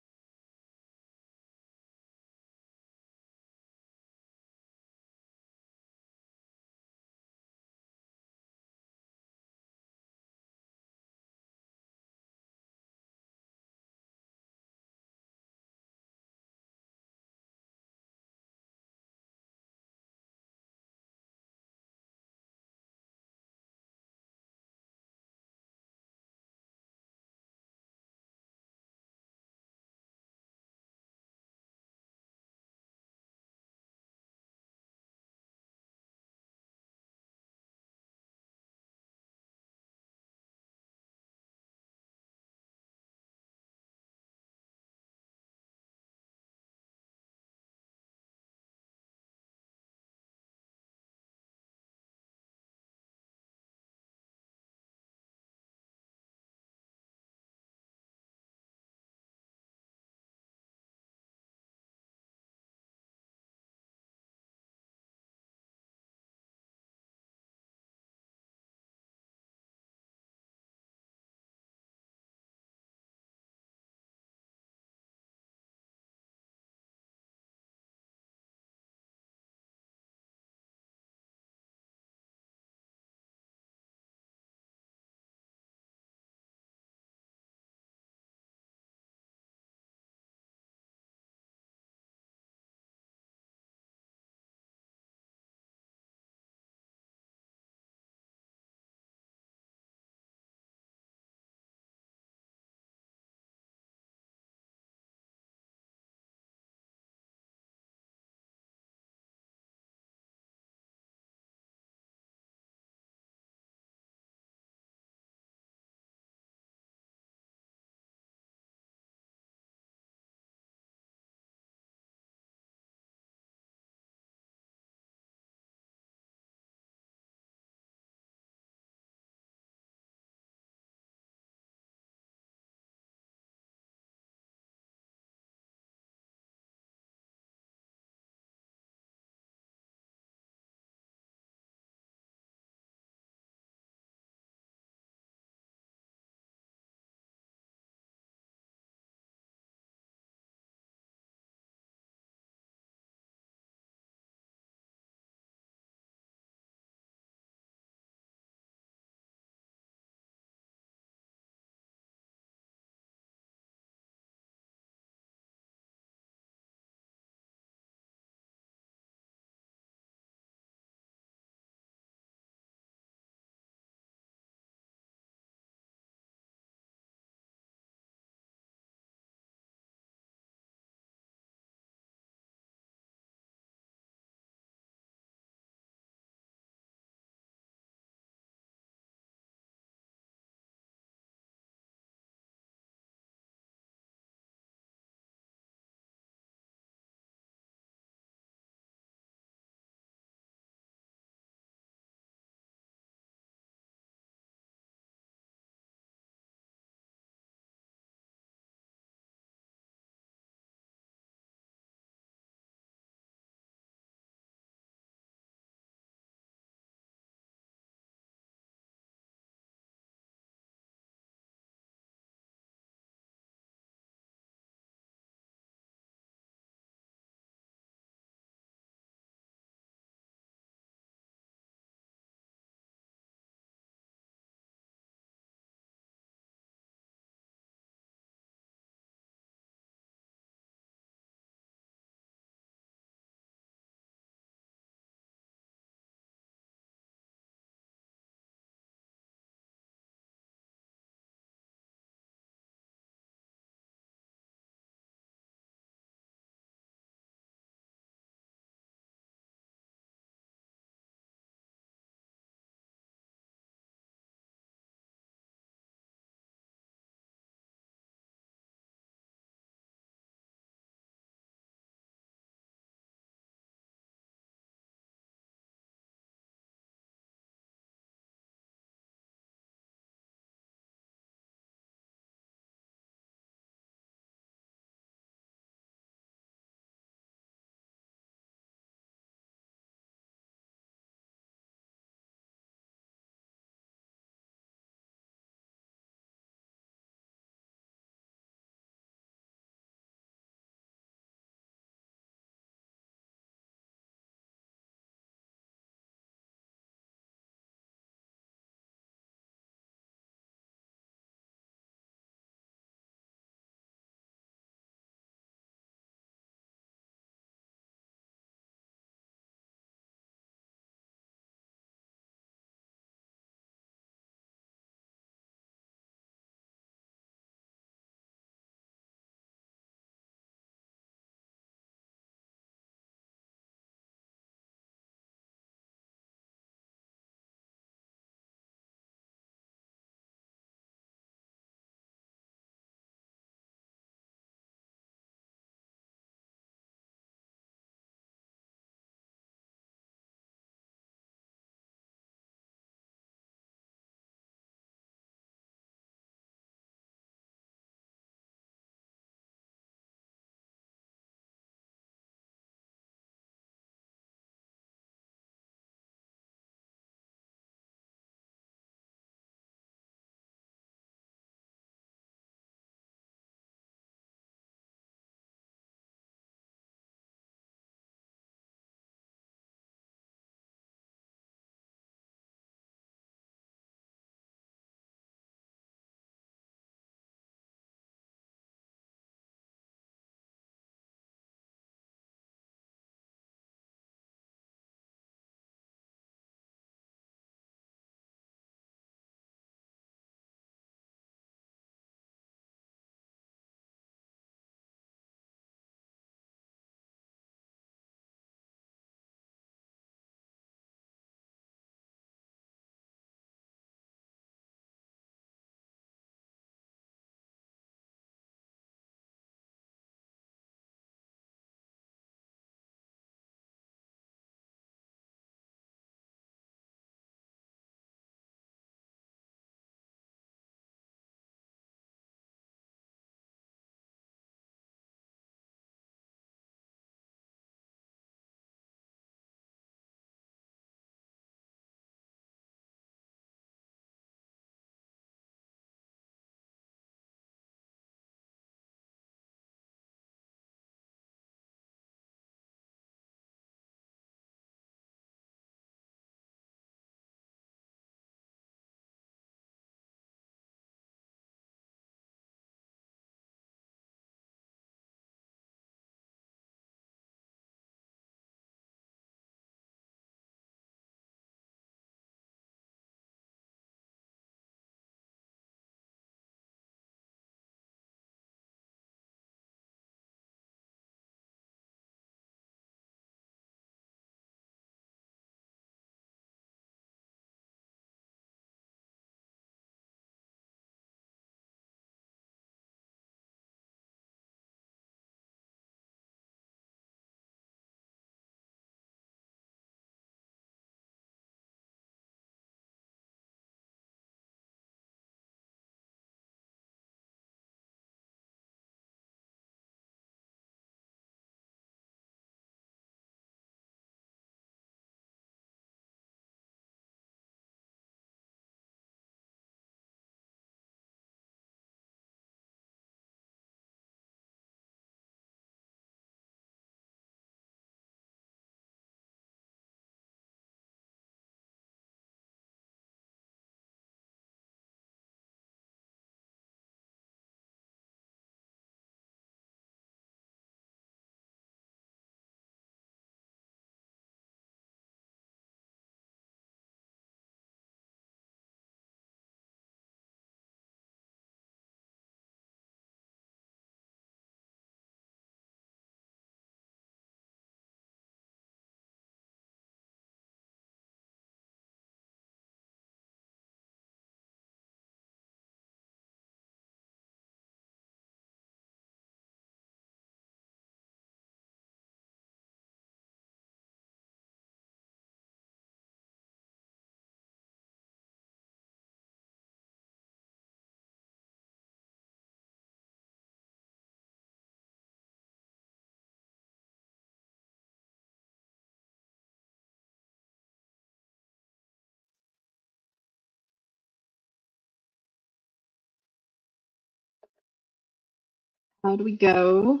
How do we go?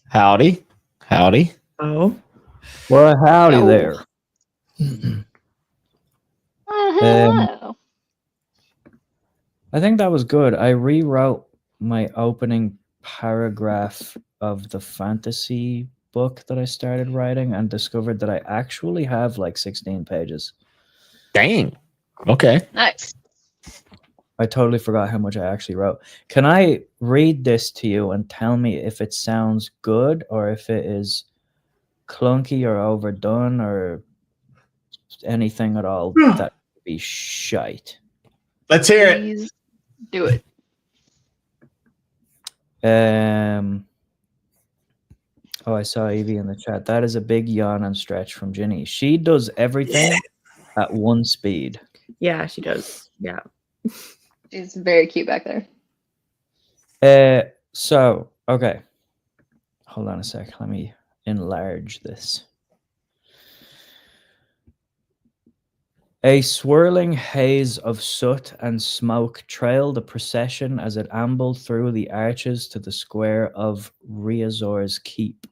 Howdy. Howdy. Oh, Well, howdy Yo. there. Hello. I think that was good. I rewrote my opening paragraph of the fantasy book that I started writing and discovered that I actually have like 16 pages. Dang. Okay. Nice. I totally forgot how much I actually wrote. Can I read this to you and tell me if it sounds good or if it is clunky or overdone or anything at all that would be shite? Let's hear it. Please do it. Oh, I saw Evie in the chat. That is a big yawn and stretch from Ginny. She does everything at one speed. yeah, she does. Yeah. She's very cute back there. So, okay. Hold on a sec. Let me enlarge this. A swirling haze of soot and smoke trailed the procession as it ambled through the arches to the square of Riazor's keep.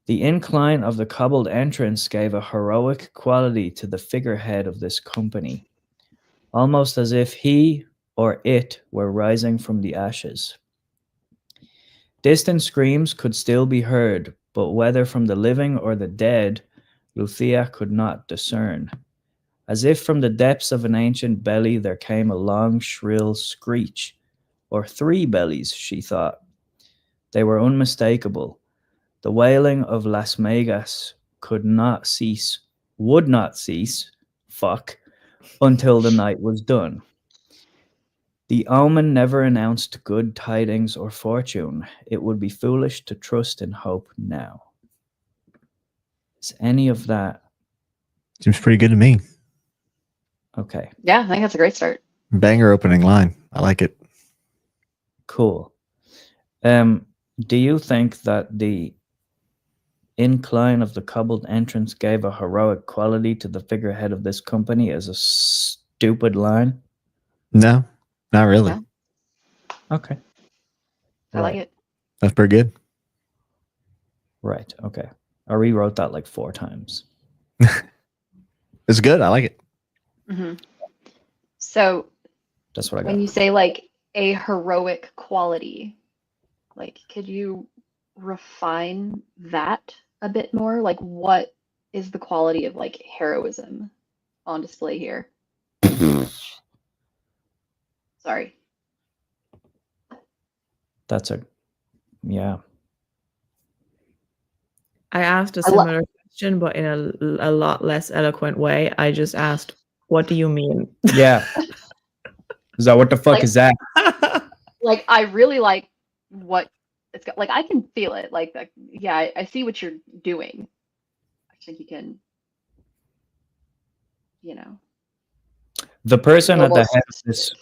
The incline of the cobbled entrance gave a heroic quality to the figurehead of this company, almost as if he or it were rising from the ashes. Distant screams could still be heard, but whether from the living or the dead, Luthia could not discern. As if from the depths of an ancient belly there came a long, shrill screech, or 3 bellies, she thought. They were unmistakable. The wailing of Las Megas would not cease, until the night was done. The omen never announced good tidings or fortune. It would be foolish to trust in hope now. Is any of that Seems pretty good to me. okay? Yeah, I think that's a great start. Banger opening line. I like it. Cool. Do you think that the incline of the cobbled entrance gave a heroic quality to the figurehead of this company as a stupid line? No, not really. No. Okay. I like it. That's pretty good. Right. Okay. I rewrote that like 4 times. It's good. I like it. Mm-hmm. So That's what I got. when you say like a heroic quality, like could you refine that a bit more? Like what is the quality of like heroism on display here? Sorry. That's a yeah. I asked a similar question, but in a lot less eloquent way. I just asked, what do you mean? Yeah. Is that what the fuck Like- is that? Like I really like what it's got. Like I can feel it. Like yeah, I see what you're doing. I think you can, you know. The person at the almost- head of this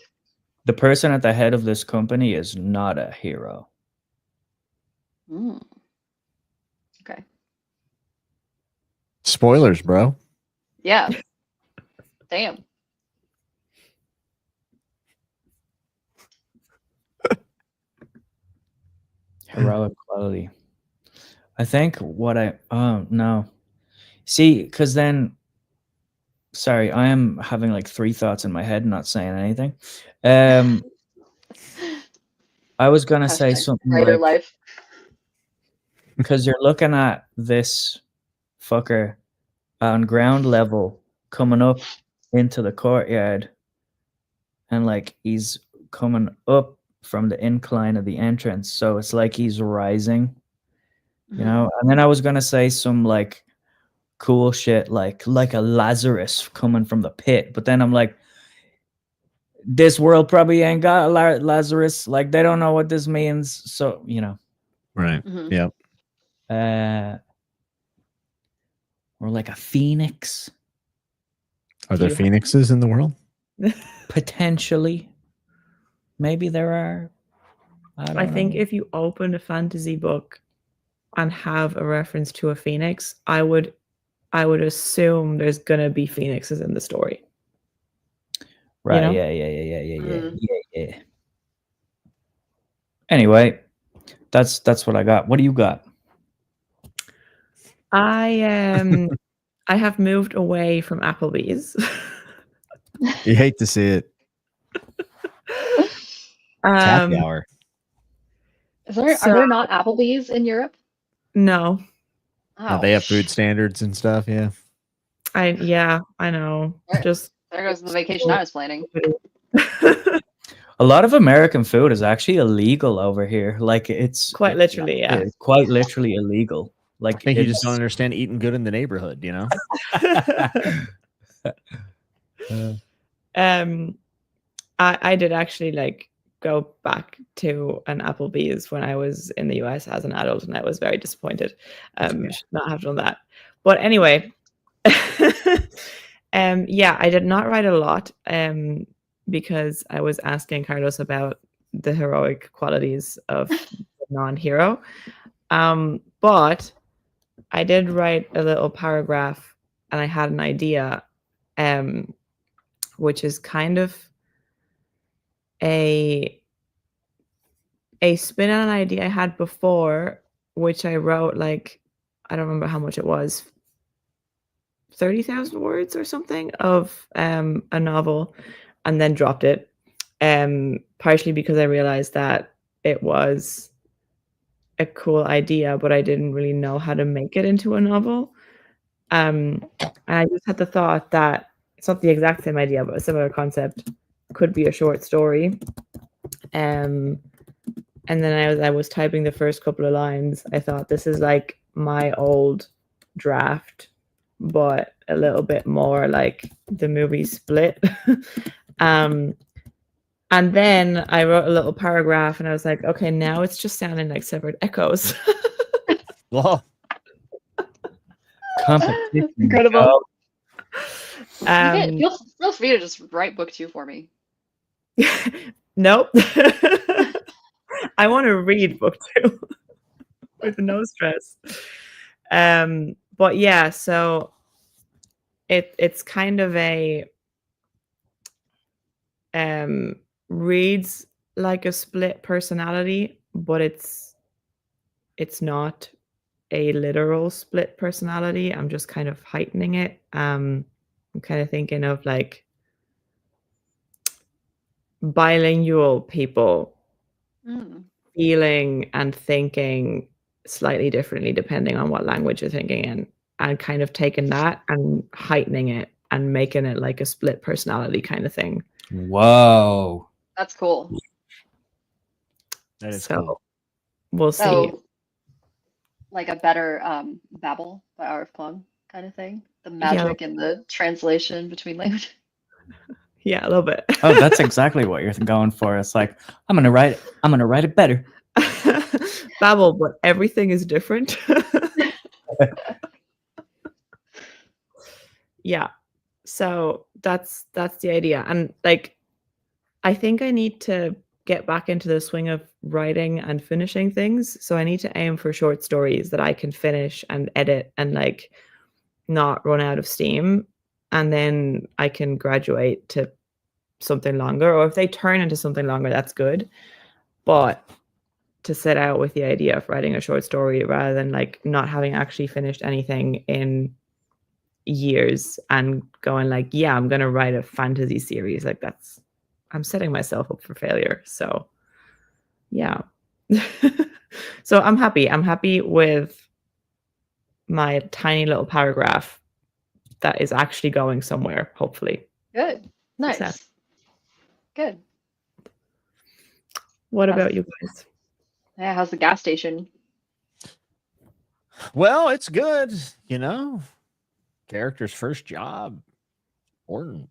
the person at the head of this company is not a hero. Mm. Okay. Spoilers, bro. Yeah. Damn. Heroic quality. I think what I no. See, because then sorry, I am having like 3 thoughts in my head, not saying anything. I was gonna say Hashtag something writer like, life. because you're looking at this fucker on ground level coming up into the courtyard, and like he's coming up from the incline of the entrance, so it's like he's rising, you know. And then I was gonna say some like cool shit like a Lazarus coming from the pit, but then I'm like, this world probably ain't got a Lazarus, like they don't know what this means, so you know. Right. Mhm. Yep. Or like a phoenix, Are there You- phoenixes in the world? potentially. Maybe there are. I think know. if you open a fantasy book and have a reference to a phoenix, I would assume there's gonna be phoenixes in the story. Right. know? Yeah. Mhm. Yeah. Anyway, that's what I got. What do you got? I have moved away from Applebee's. You hate to see it. Happy hour. Are there not Applebee's in Europe? No. No, they have food standards and stuff. Yeah. I know. Just there goes the vacation I was planning. A lot of American food is actually illegal over here. Like it's quite literally, yeah. It's quite literally illegal. Like I think you just don't understand eating good in the neighborhood, you know? I did actually like go back to an Applebee's when I was in the US as an adult, and I was very disappointed. Should not have done that. But anyway, yeah, I did not write a lot because I was asking Carlos about the heroic qualities of the non-hero. But I did write a little paragraph, and I had an idea, which is kind of a spin on an idea I had before, which I wrote like, I don't remember how much it was, 30,000 words or something of a novel, and then dropped it, partially because I realized that it was a cool idea, but I didn't really know how to make it into a novel. And I just had the thought that it's not the exact same idea, but a similar concept could be a short story. And then as I was typing the first couple of lines, I thought this is like my old draft, but a little bit more like the movie Split. And then I wrote a little paragraph, and I was like, okay, now it's just sounding like severed echoes. Well, competition. Incredible. Feel free to just write book 2 for me. Nope. I want to read book 2 with no stress. But yeah, so it's kind of a reads like a split personality, but it's not a literal split personality. I'm just kind of heightening it. I'm kind of thinking of like bilingual people feeling and thinking slightly differently depending on what language you're thinking in, and kind of taking that and heightening it and making it like a split personality kind of thing. Whoa. That's cool. that is So cool. we'll see. So, like a better Babel by R.F. Kuang kind of thing. The magic and the translation between languages. Yeah, a little bit. Oh, that's exactly what you're going for. It's like, I'm gonna write it better. Babel, but everything is different. Yeah. So that's the idea. And like, I think I need to get back into the swing of writing and finishing things. So I need to aim for short stories that I can finish and edit and like not run out of steam. And then I can graduate to something longer, or if they turn into something longer, that's good. But to set out with the idea of writing a short story rather than like not having actually finished anything in years and going like, yeah, I'm gonna write a fantasy series, like I'm setting myself up for failure. So yeah. So I'm happy with my tiny little paragraph that is actually going somewhere, hopefully. Good. Nice. Success. Good. What about you guys? Yeah, how's the gas station? Well, it's good, you know. Character's first job. Important.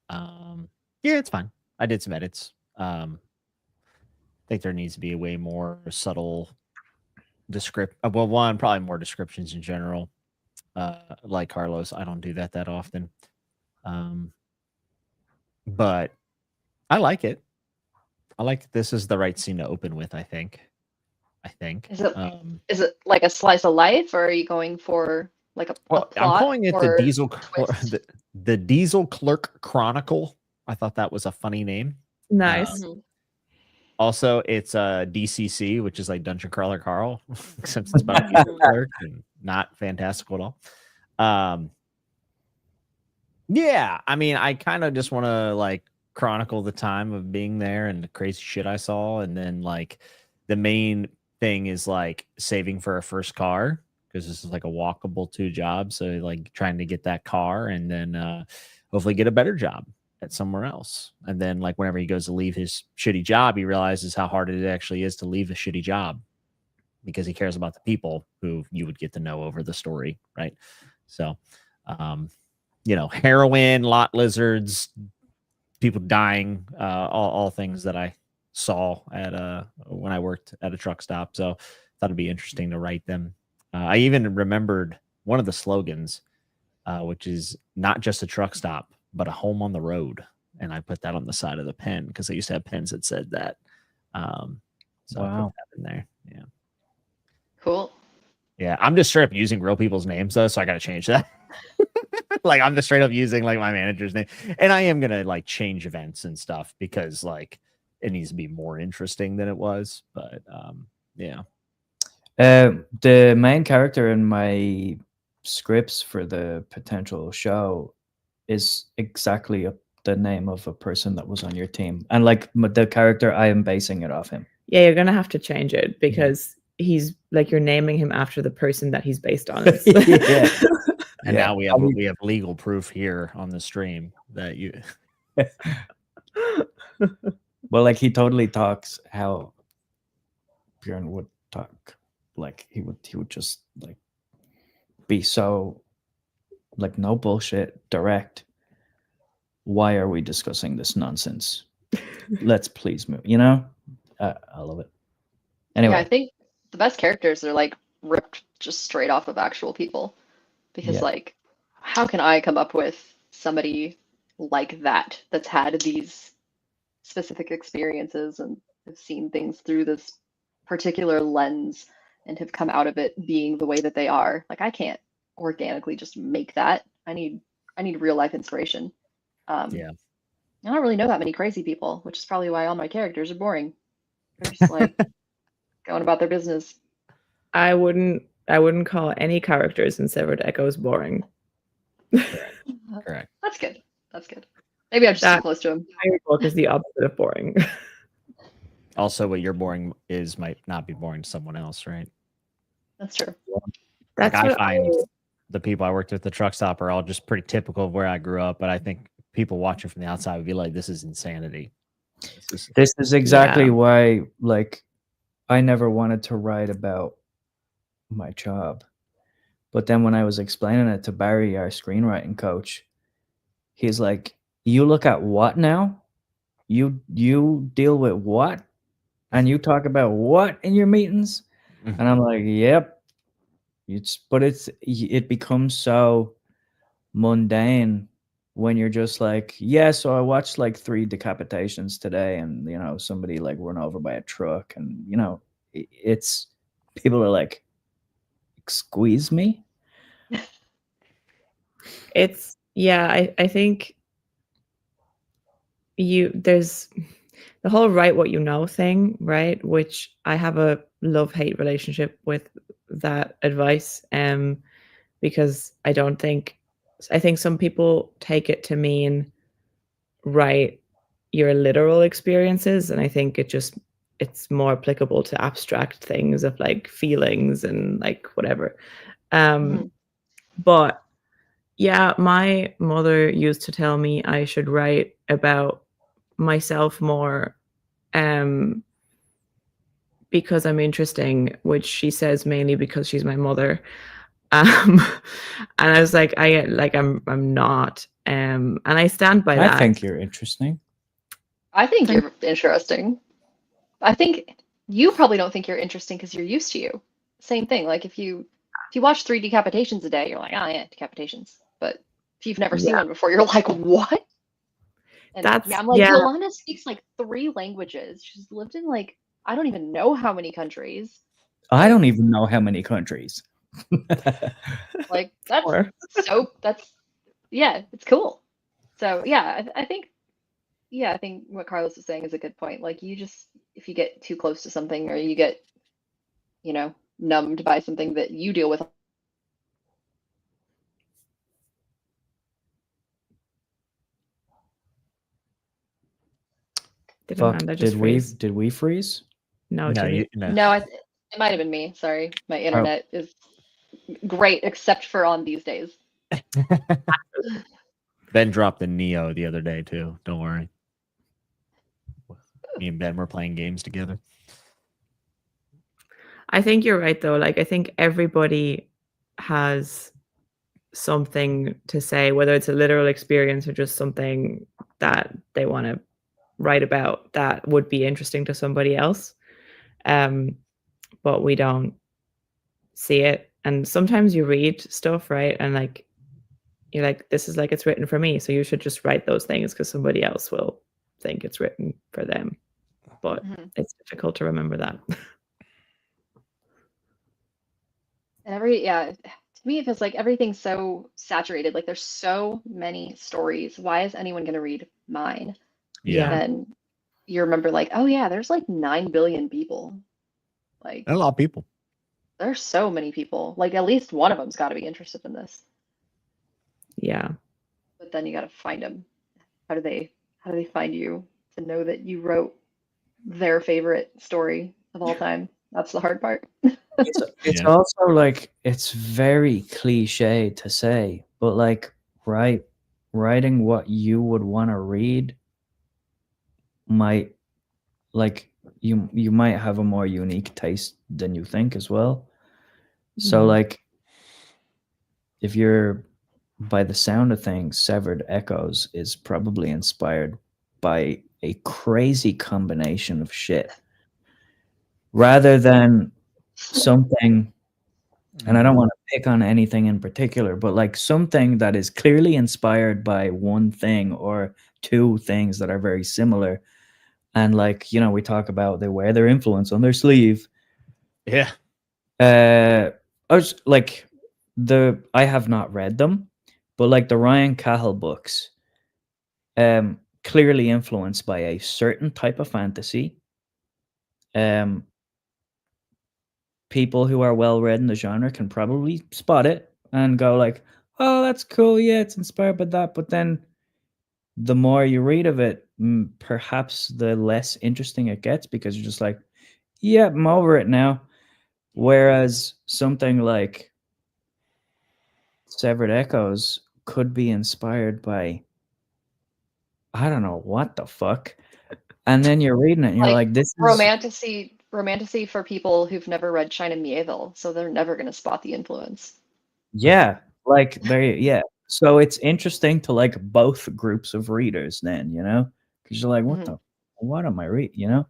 Yeah, it's fine. I did some edits. I think there needs to be a way more subtle well, one, probably more descriptions in general. Like Carlos, I don't do that often. But I like it. I like that this is the right scene to open with, I think. Is it like a slice of life, or are you going for like a plot? I'm calling it the Diesel Clerk Chronicle. I thought that was a funny name. Nice. Also, it's DCC, which is like Dungeon Crawler Carl, except it's about a music clerk and not fantastical at all. Yeah, I mean, I kind of just want to like chronicle the time of being there and the crazy shit I saw, and then like the main thing is like saving for a first car because this is like a walkable 2 job, so like trying to get that car and then hopefully get a better job at somewhere else. And then like whenever he goes to leave his shitty job, he realizes how hard it actually is to leave a shitty job because he cares about the people who you would get to know over the story, right? So you know, heroin, lot lizards, people dying, all things that I saw at when I worked at a truck stop. So thought it'd be interesting to write them. I even remembered one of the slogans, which is not just a truck stop, but a home on the road. And I put that on the side of the pen because I used to have pens that said that. So I put that in there. Yeah. Cool. Yeah. I'm just straight up using real people's names though, so I got to change that. Like I'm just straight up using like my manager's name, and I am gonna like change events and stuff because like it needs to be more interesting than it was. But yeah. The main character in my scripts for the potential show is exactly the name of a person that was on your team, and like the character, I am basing it off him. Yeah, you're gonna have to change it because he's like you're naming him after the person that he's based on. Yeah. And now we have legal proof here on the stream that you. Well, like he totally talks how Bjorn would talk. Like he would just like be so like no bullshit, direct. Why are we discussing this nonsense? Let's please move. You know, I love it. Anyway, Yeah, I think the best characters are like ripped just straight off of actual people. Because like, how can I come up with somebody like that that's had these specific experiences and have seen things through this particular lens and have come out of it being the way that they are? Like, I can't organically just make that. I need real life inspiration. Yeah. I don't really know that many crazy people, which is probably why all my characters are boring. They're just like going about their business. I wouldn't call any characters in Severed Echoes boring. Correct. That's good. That's good. Maybe I'm just too close to him. My book is the opposite of boring. Also, what you're boring is might not be boring to someone else, right? That's true. That's like what I find the people I worked with at the truck stop are all just pretty typical of where I grew up, but I think people watching from the outside would be like, "This is insanity." This is exactly why, like, I never wanted to write about my job. But then when I was explaining it to Barry, our screenwriting coach, he's like, "You look at what now? You deal with what? And you talk about what in your meetings?" Mhm. And I'm like, "Yep." It becomes so mundane when you're just like, yeah, so I watched like 3 decapitations today, and you know, somebody like run over by a truck, and you know, it's people are like, "Squeeze me." It's I think there's the whole write what you know thing, right? Which I have a love-hate relationship with that advice. Because I think some people take it to mean write your literal experiences, and I think it's more applicable to abstract things of like feelings and like whatever. But yeah, my mother used to tell me I should write about myself more because I'm interesting, which she says mainly because she's my mother. And I was like, I'm not. And I stand by that. I think you're interesting. I think you're interesting. I think you probably don't think you're interesting because you're used to you. Same thing. Like if you watch 3 decapitations a day, you're like, oh yeah, decapitations. But if you've never seen one before, you're like, what? And I'm like, Yolanda speaks like 3 languages. She's lived in like, I don't even know how many countries. I don't even know how many countries. Like that's it's cool. So yeah, I think yeah, I think what Carlos is saying is a good point. Like you just, if you get too close to something or you get, numbed by something that you deal with. Did Fuck, Amanda just freeze? did we freeze? No, No, Jimmy. no. No, it might have been me. Sorry. My Oh. internet is great except for on these days. Ben dropped the Neo the other day too. Don't worry. Me and Ben were playing games together. I think you're right though. Like I think everybody has something to say, whether it's a literal experience or just something that they want to write about that would be interesting to somebody else. But we don't see it. And sometimes you read stuff, right? And like you're like, this is like it's written for me. So you should just write those things because somebody else will think it's written for them. But it's difficult to remember that. And to me, it feels like everything's so saturated. Like there's so many stories. Why is anyone going to read mine? Yeah. Then you remember like, oh yeah, there's like 9 billion people. Like A lot of people. there's so many people. Like at least one of them's got to be interested in this. Yeah. But then you got to find them. How do they find you to know that you wrote their favorite story of all time? That's the hard part. It's also like it's very cliche to say, but like writing what you would want to read might like you might have a more unique taste than you think as well. So like if you're by the sound of things, Severed Echoes is probably inspired by a crazy combination of shit rather than something, and I don't want to pick on anything in particular, but like something that is clearly inspired by one thing or two things that are very similar. And like, we talk about they wear their influence on their sleeve. Yeah. I was like I have not read them, but like the Ryan Cahill books, clearly influenced by a certain type of fantasy. People who are well read in the genre can probably spot it and go like, oh, that's cool. Yeah, it's inspired by that. But then the more you read of it, perhaps the less interesting it gets because you're just like, yeah, I'm over it now. Whereas something like Severed Echoes could be inspired by, I don't know what the fuck. And then you're reading it and you're like this is romantasy for people who've never read China Mieville, so they're never going to spot the influence. Yeah, like yeah. So it's interesting to like both groups of readers then, because you're like, what am I reading, Yeah.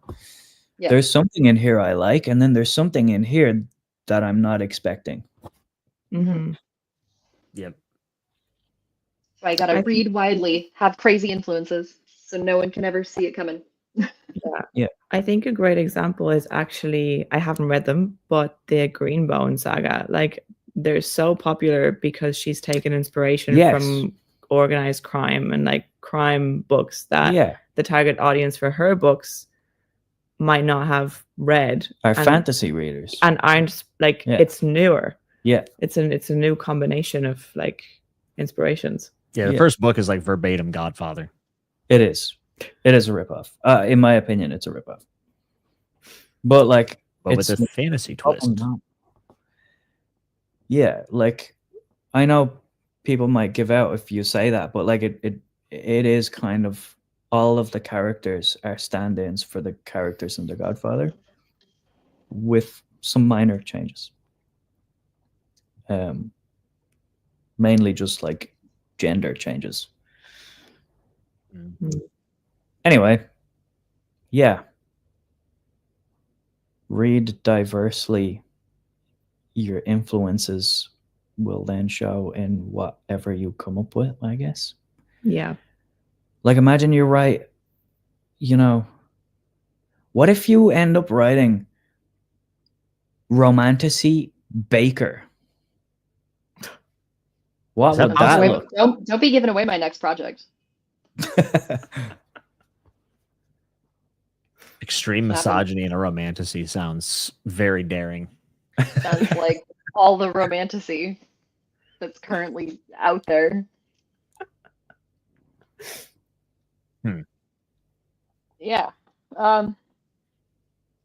There's something in here I like, and then there's something in here that I'm not expecting. Yep. So I got to read widely, have crazy influences, so no one can ever see it coming. Yeah. I think a great example is actually, I haven't read them, but the Greenbone saga. Like, they're so popular because she's taken inspiration from organized crime and like crime books that the target audience for her books might not have read. Are fantasy readers. And aren't like, it's newer. Yeah. It's a new combination of like inspirations. Yeah, the first book is like verbatim Godfather. It is. It is a ripoff. In my opinion, it's a ripoff. But like, with a fantasy twist. Yeah, like I know people might give out if you say that, but like it is kind of all of the characters are stand-ins for the characters in The Godfather, with some minor changes. Mainly just like gender changes. Anyway, yeah. Read diversely. Your influences will then show in whatever you come up with, I guess. Yeah. Like imagine you write, what if you end up writing Romantasy Baker? What would that look? Don't be giving away my next project. Extreme misogyny and a romantasy sounds very daring. Sounds like all the romantasy that's currently out there. Yeah. I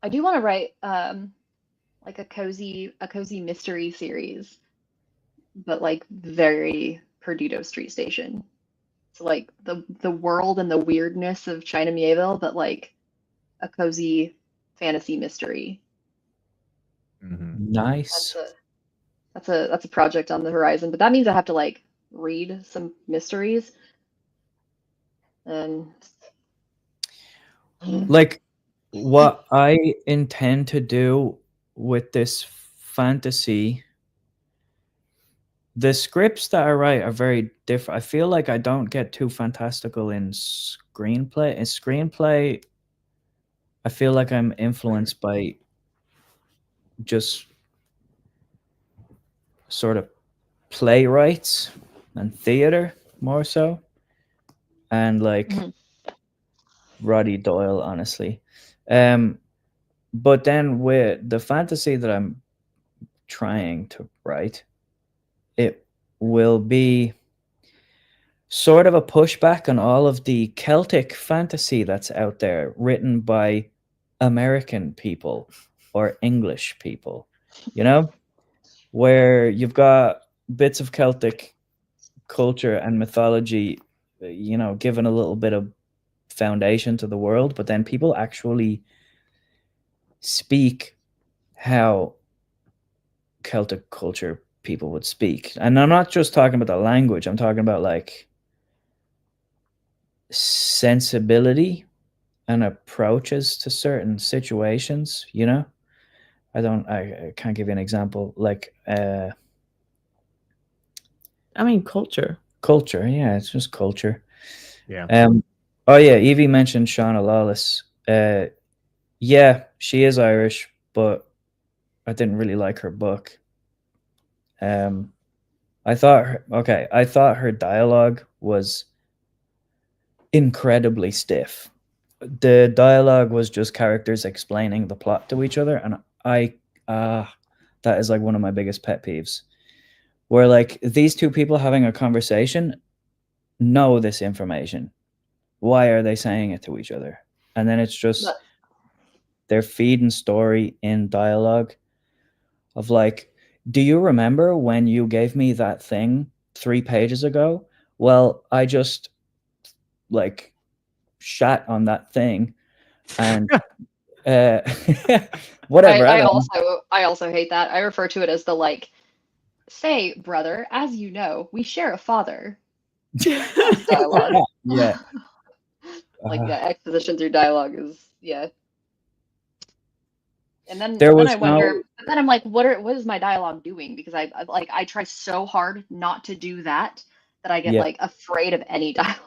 do want to write like a cozy mystery series, but like very Perdido Street Station. So like the world and the weirdness of China Mieville, but like a cozy fantasy mystery. Nice. That's a project on the horizon, but that means I have to like read some mysteries and Like what I intend to do with this fantasy, the scripts that I write are very different. I feel like I don't get too fantastical in screenplay. In screenplay, I feel like I'm influenced by just sort of playwrights and theater more so, and like Roddy Doyle, honestly. But then with the fantasy that I'm trying to write, it will be sort of a pushback on all of the Celtic fantasy that's out there, written by American people or English people, you know, where you've got bits of Celtic culture and mythology, you know, given a little bit of foundation to the world, but then people actually speak how Celtic culture people would speak. And I'm not just talking about the language, I'm talking about like sensibility and approaches to certain situations, you know? I can't give you an example. Like I mean, culture. Culture, yeah, it's just culture. Yeah. Oh yeah, Evie mentioned Shauna Lawless. Yeah, she is Irish, but I didn't really like her book. I thought her dialogue was incredibly stiff. The dialogue was just characters explaining the plot to each other, and that is like one of my biggest pet peeves. Where like these two people having a conversation know this information. Why are they saying it to each other? And then it's just they're feeding story in dialogue of like, do you remember when you gave me that thing 3 pages ago? Well, I just like shat on that thing and whatever. I also hate that. I refer to it as the like, say, brother, as you know, we share a father. That's dialogue. Yeah. Like yeah, exposition through dialogue is yeah. And then There was I wonder, but then I'm like, what is my dialogue doing? Because I try so hard not to do that that I get like afraid of any dialogue.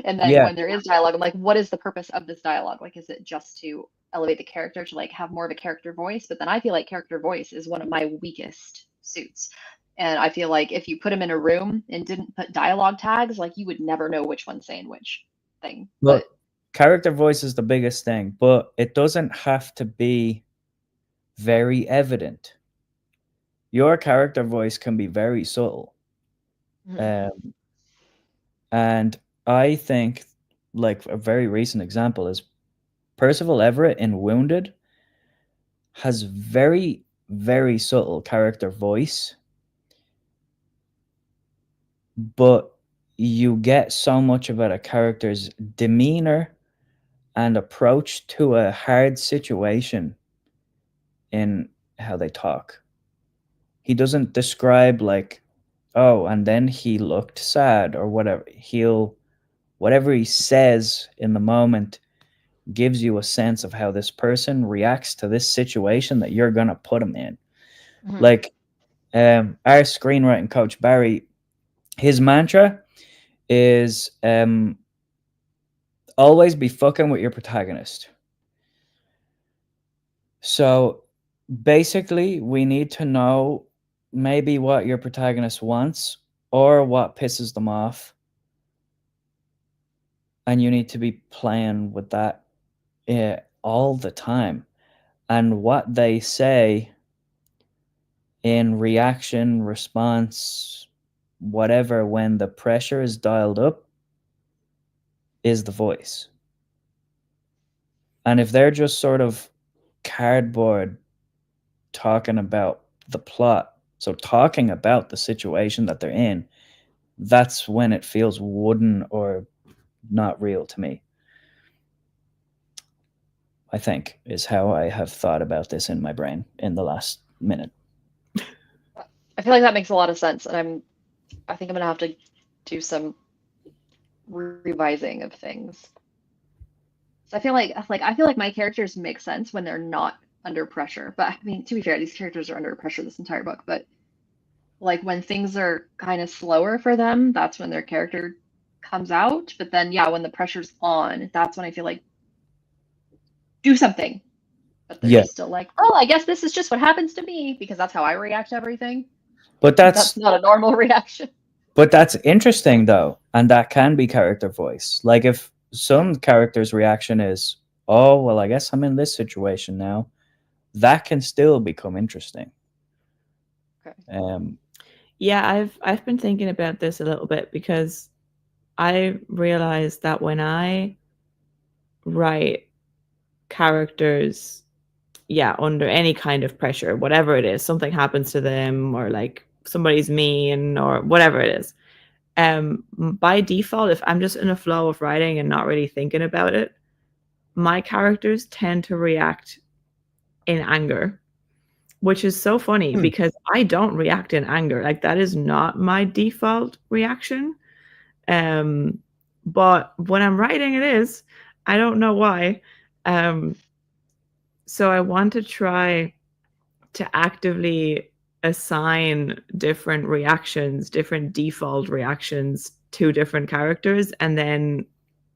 And then when there is dialogue, I'm like, what is the purpose of this dialogue? Like, is it just to elevate the character to like have more of a character voice? But then I feel like character voice is one of my weakest suits. And I feel like if you put them in a room and didn't put dialogue tags, like you would never know which one's saying which thing. But character voice is the biggest thing, but it doesn't have to be very evident. Your character voice can be very subtle. And I think like a very recent example is Percival Everett in Wounded has very, very subtle character voice, but you get so much about a character's demeanor and approach to a hard situation in how they talk. He doesn't describe like, oh, and then he looked sad or whatever. Whatever he says in the moment gives you a sense of how this person reacts to this situation that you're going to put him in. Like our screenwriting coach, Barry, his mantra is always be fucking with your protagonist. So basically, we need to know maybe what your protagonist wants or what pisses them off. And you need to be playing with that all the time. And what they say in reaction, response, whatever, when the pressure is dialed up, is the voice. And if they're just sort of cardboard talking about the plot, so talking about the situation that they're in, that's when it feels wooden or not real to me. I think is how I have thought about this in my brain in the last minute. I feel like that makes a lot of sense, and I think I'm gonna have to do some revising of things. So I feel like my characters make sense when they're not under pressure. But I mean, to be fair, these characters are under pressure this entire book. But like when things are kind of slower for them, that's when their character comes out. But then, yeah, when the pressure's on, that's when I feel like do something. But they're Yeah. just still like, oh, I guess this is just what happens to me because that's how I react to everything. But That's not a normal reaction. But that's interesting though, and that can be character voice. Like if some character's reaction is, "Oh, well, I guess I'm in this situation now," that can still become interesting. Okay. Yeah, I've been thinking about this a little bit because I realized that when I write characters, yeah, under any kind of pressure, whatever it is, something happens to them or like somebody's mean or whatever it is, by default, if I'm just in a flow of writing and not really thinking about it, my characters tend to react in anger, which is so funny because I don't react in anger. Like that is not my default reaction. But when I'm writing, it is. I don't know why. So I want to try to actively assign different reactions, different default reactions to different characters, and then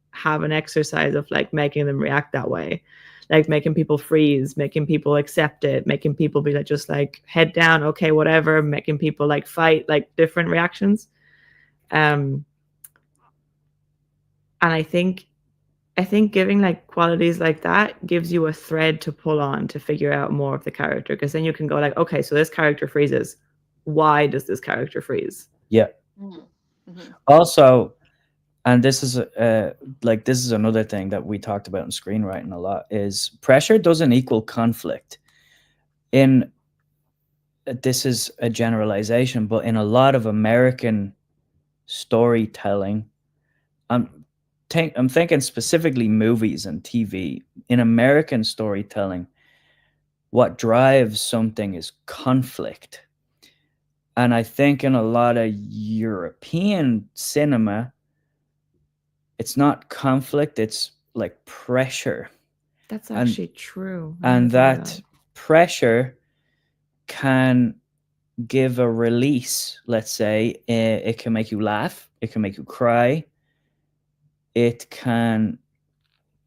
have an exercise of like making them react that way, like making people freeze, making people accept it, making people be like just like head down, okay, whatever, making people like fight, like different reactions. And I think giving like qualities like that gives you a thread to pull on to figure out more of the character, because then you can go like, okay, so this character freezes. Why does this character freeze? Yeah. Mm-hmm. Also, and this is this is another thing that we talked about in screenwriting a lot, is pressure doesn't equal conflict. This is a generalization, but in a lot of American storytelling, I'm thinking specifically movies and TV. In American storytelling, what drives something is conflict. And I think in a lot of European cinema, it's not conflict, it's like pressure. That's actually true. And that pressure can give a release. Let's say it can make you laugh, it can make you cry, it can,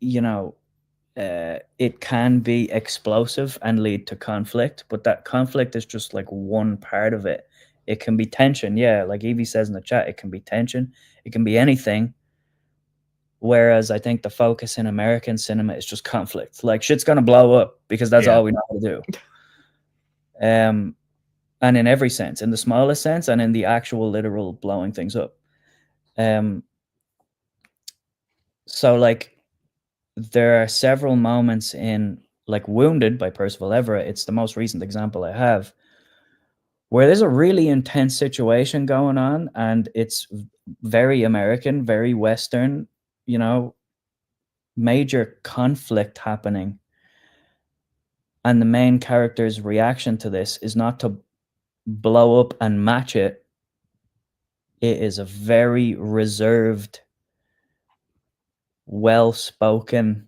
it can be explosive and lead to conflict, but that conflict is just like one part of it. It can be tension, yeah, like Evie says in the chat, it can be tension, it can be anything. Whereas I think the focus in American cinema is just conflict. Like shit's gonna blow up because that's all we know how to do. And in every sense, in the smallest sense and in the actual literal blowing things up. So like there are several moments in like Wounded by Percival Everett, it's the most recent example I have, where there's a really intense situation going on and it's very American, very Western, major conflict happening. And the main character's reaction to this is not to blow up and match it. It is a very reserved, well-spoken,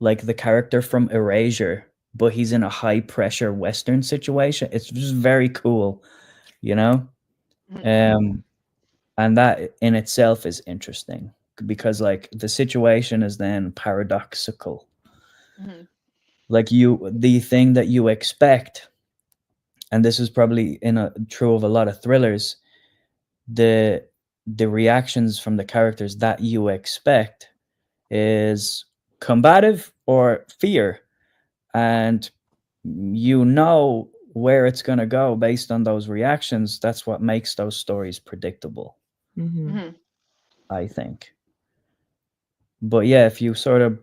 like the character from Erasure, but he's in a high-pressure Western situation. It's just very cool, Mm-hmm. And that in itself is interesting because like the situation is then paradoxical. Mm-hmm. Like the thing that you expect, and this is probably true of a lot of thrillers, the reactions from the characters that you expect is combative or fear, and you know where it's going to go based on those reactions. That's what makes those stories predictable, Mhm. I think. But yeah, if you sort of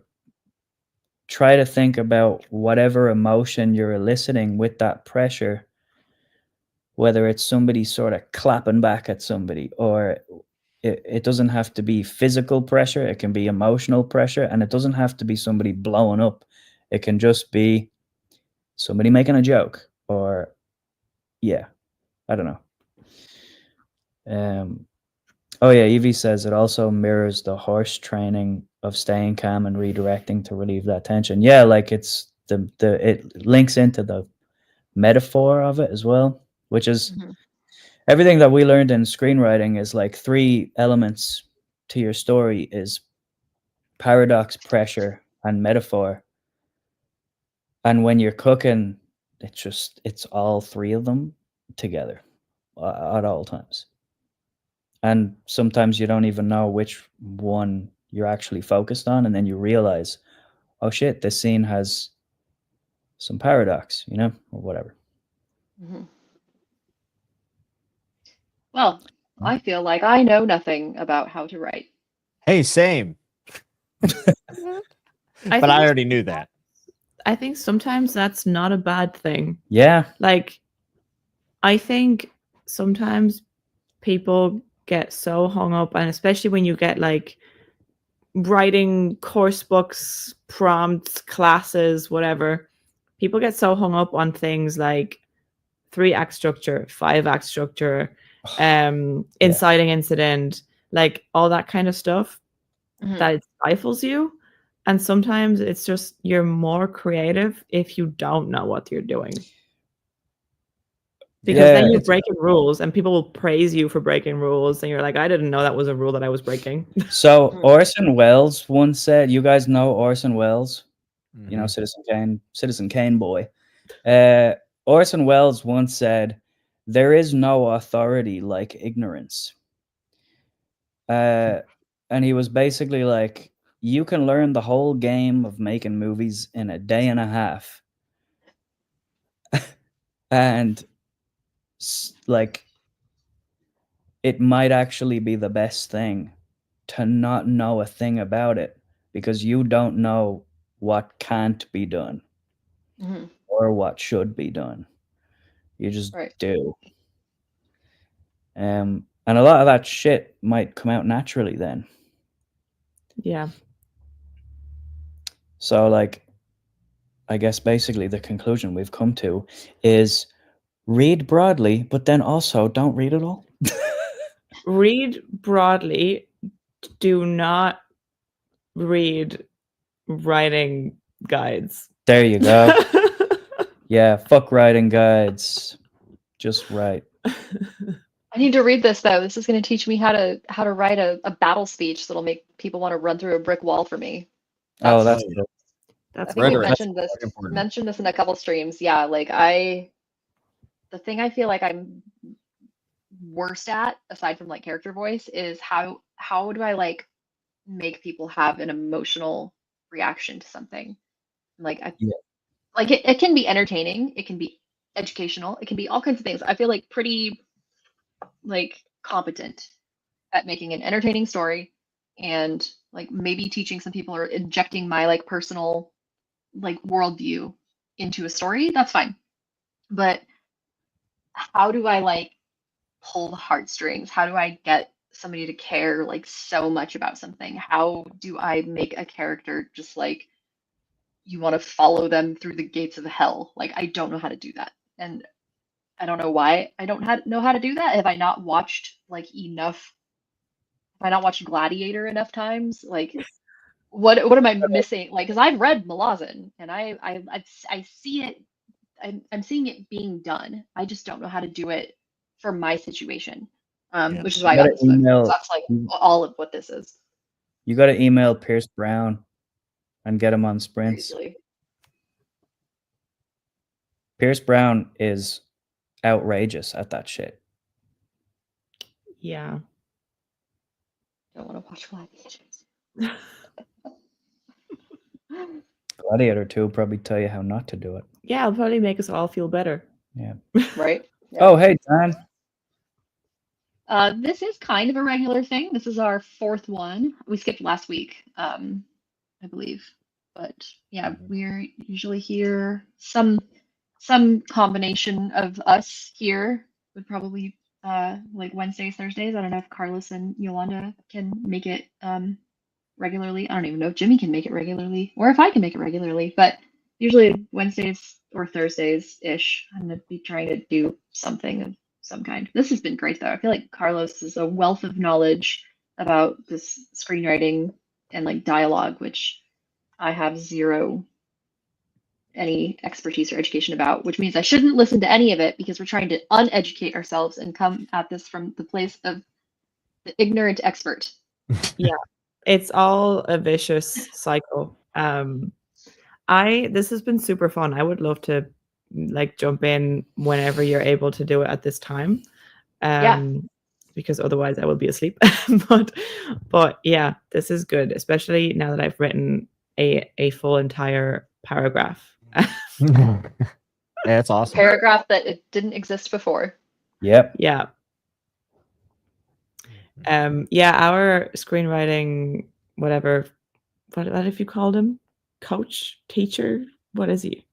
try to think about whatever emotion you're eliciting with that pressure, whether it's somebody sort of clapping back at somebody, or it doesn't have to be physical pressure, it can be emotional pressure, and it doesn't have to be somebody blowing up. It can just be somebody making a joke, or yeah, I don't know. Oh yeah, Evie says it also mirrors the horse training of staying calm and redirecting to relieve that tension. Yeah, like it's it links into the metaphor of it as well, which is everything that we learned in screenwriting is like 3 elements to your story is paradox, pressure, and metaphor. And when you're cooking, it's all 3 of them together at all times. And sometimes you don't even know which one you're actually focused on, and then you realize, oh shit, this scene has some paradox, you know, or whatever. Well, I feel like I know nothing about how to write. Hey, same. But I already knew that. I think sometimes that's not a bad thing. Yeah. Like, I think sometimes people get so hung up, and especially when you get like writing course books, prompts, classes, whatever, people get so hung up on things like 3-act structure, 5-act structure, inciting incident, like all that kind of stuff that it stifles you. And sometimes it's just you're more creative if you don't know what you're doing. Because then you're breaking rules and people will praise you for breaking rules. And you're like, I didn't know that was a rule that I was breaking. So Orson Welles once said, you guys know Orson Welles, you know, Citizen Kane boy. Orson Welles once said, there is no authority like ignorance. And he was basically like, you can learn the whole game of making movies in a day and a half. And like, it might actually be the best thing to not know a thing about it, because you don't know what can't be done or what should be done. You just do. And a lot of that shit might come out naturally then. Yeah. So like, I guess basically the conclusion we've come to is read broadly, but then also don't read at all. Read broadly. Do not read writing guides. There you go. Yeah, fuck writing guides. Just write. I need to read this though. This is going to teach me how to write a battle speech that'll make people want to run through a brick wall for me. That's I that's think we rhetoric. mentioned this in a couple streams. Yeah, like the thing I feel like I'm worst at, aside from like character voice, is how do I like make people have an emotional reaction to something? Like like it can be entertaining, it can be educational, it can be all kinds of things. I feel like pretty like competent at making an entertaining story and like maybe teaching some people or injecting my like personal like worldview into a story. That's fine. But how do I like pull the heartstrings? How do I get somebody to care like so much about something? How do I make a character just like you want to follow them through the gates of hell? Like I don't know how to do that. And I don't know why I don't know how to do that. Have I not watched like enough? Have I not watched Gladiator enough times? Like what am I missing? Like because I've read Malazan and I see it. I'm seeing it being done. I just don't know how to do it for my situation, which is why I got this book. So that's like all of what this is. You got to email Pierce Brown and get him on sprints. Seriously. Pierce Brown is outrageous at that shit. Yeah. Don't want to watch Gladiators. Gladiator 2 will probably tell you how not to do it. Yeah, it'll probably make us all feel better. Yeah. Right? Yeah. Oh, hey, Dan. This is kind of a regular thing. This is our fourth one. We skipped last week, I believe. But yeah, we're usually here. Some combination of us here would probably like Wednesdays, Thursdays. I don't know if Carlos and Yolanda can make it regularly. I don't even know if Jimmy can make it regularly or if I can make it regularly, but usually Wednesdays or Thursdays ish. I'm gonna be trying to do something of some kind. This has been great though. I feel like Carlos is a wealth of knowledge about this screenwriting and like dialogue, which I have zero any expertise or education about, which means I shouldn't listen to any of it because we're trying to uneducate ourselves and come at this from the place of the ignorant expert. Yeah, it's all a vicious cycle. This has been super fun. I would love to like jump in whenever you're able to do it at this time. Because otherwise I will be asleep. but yeah, this is good, especially now that I've written a full entire paragraph. Yeah, that's awesome. Paragraph that it didn't exist before. Yep. Yeah. Our screenwriting, whatever, what have you called him? Coach, teacher, what is he?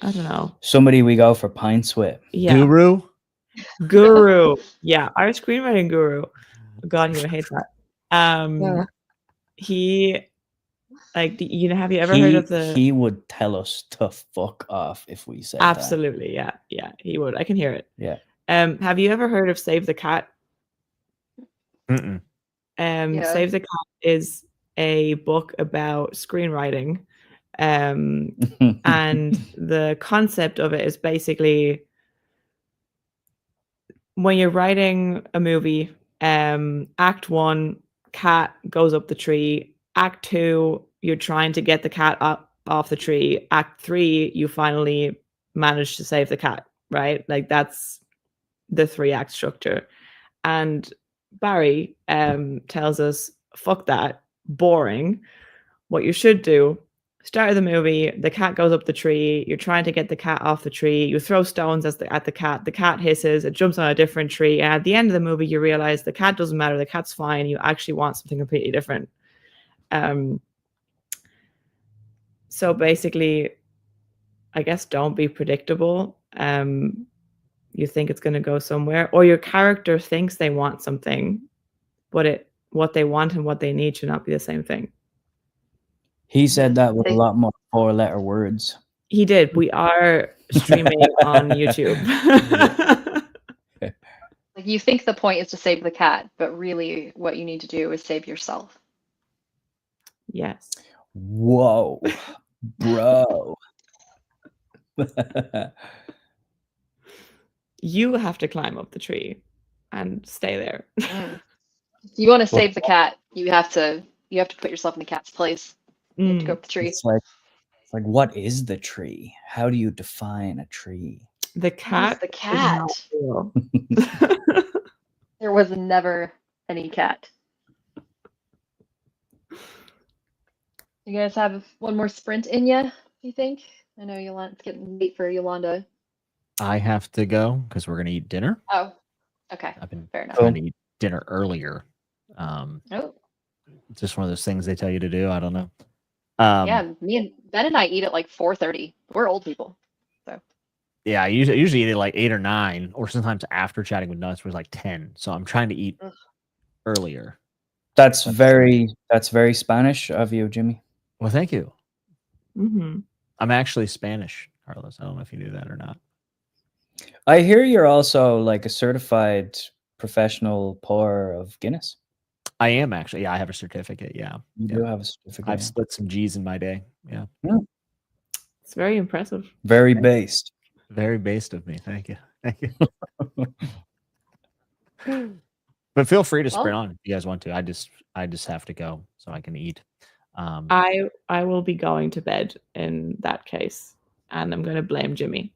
I don't know. Somebody we go for pints with. Yeah. Guru. Yeah, our screenwriting guru. God, he would hate that. He, like, have you ever heard of the? He would tell us to fuck off if we said Absolutely, that. Yeah, he would. I can hear it. Yeah. Have you ever heard of Save the Cat? Mm-mm. Save the Cat is a book about screenwriting. And the concept of it is basically when you're writing a movie, act 1, cat goes up the tree. Act 2, you're trying to get the cat up off the tree. Act 3, you finally manage to save the cat, right? Like that's the 3-act structure. And Barry tells us, fuck that, boring. What you should do, start of the movie, the cat goes up the tree, you're trying to get the cat off the tree, you throw stones at the cat hisses, it jumps on a different tree, and at the end of the movie you realize the cat doesn't matter, the cat's fine, you actually want something completely different. So basically, I guess don't be predictable. You think it's going to go somewhere, or your character thinks they want something, but what they want and what they need should not be the same thing. He said that with a lot more 4-letter words. He did. We are streaming on YouTube. Like you think the point is to save the cat, but really what you need to do is save yourself. Yes. Whoa, bro. You have to climb up the tree and stay there. If you want to save the cat, you have to put yourself in the cat's place. You have to go up the tree. It's like what is the tree? How do you define a tree? The cat. The cat. There was never any cat. You guys have one more sprint in you think? I know it's getting late for Yolanda. I have to go because we're gonna eat dinner. Oh, okay. I've been fair enough. trying to eat dinner earlier. Oh. Just one of those things they tell you to do. I don't know. Yeah, me and Ben and I eat at like 4:30. We're old people, so. Yeah, I usually eat at like 8 or 9, or sometimes after chatting with Nutts was like 10. So I'm trying to eat earlier. That's very Spanish of you, Jimmy. Well, thank you. Mm-hmm. I'm actually Spanish, Carlos. I don't know if you knew that or not. I hear you're also like a certified professional pourer of Guinness. I am actually. Yeah, I have a certificate. Yeah. You do have a certificate. I've split some G's in my day. Yeah. It's very impressive. Very based. Very based of me. Thank you. Thank you. But feel free to sprint on if you guys want to. I just have to go so I can eat. I will be going to bed in that case, and I'm going to blame Jimmy.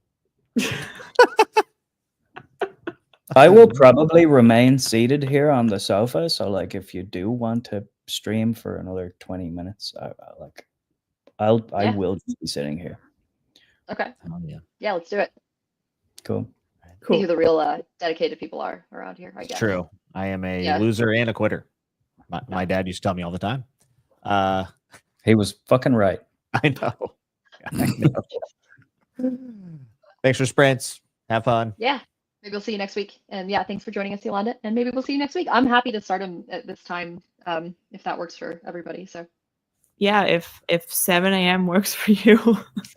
I will probably remain seated here on the sofa. So, like, if you do want to stream for another 20 minutes, I Yeah. will just be sitting here. Okay. Oh, yeah. Yeah, let's do it. Cool. See who the real dedicated people are around here, I It's guess. true. I am a Yeah. loser and a quitter. My dad used to tell me all the time. He was fucking right. I know. I know. Thanks for sprints. Have fun. Yeah. Maybe we'll see you next week. And yeah, thanks for joining us, Yolanda. And maybe we'll see you next week. I'm happy to start them at this time, if that works for everybody. So Yeah, if 7 a.m. works for you.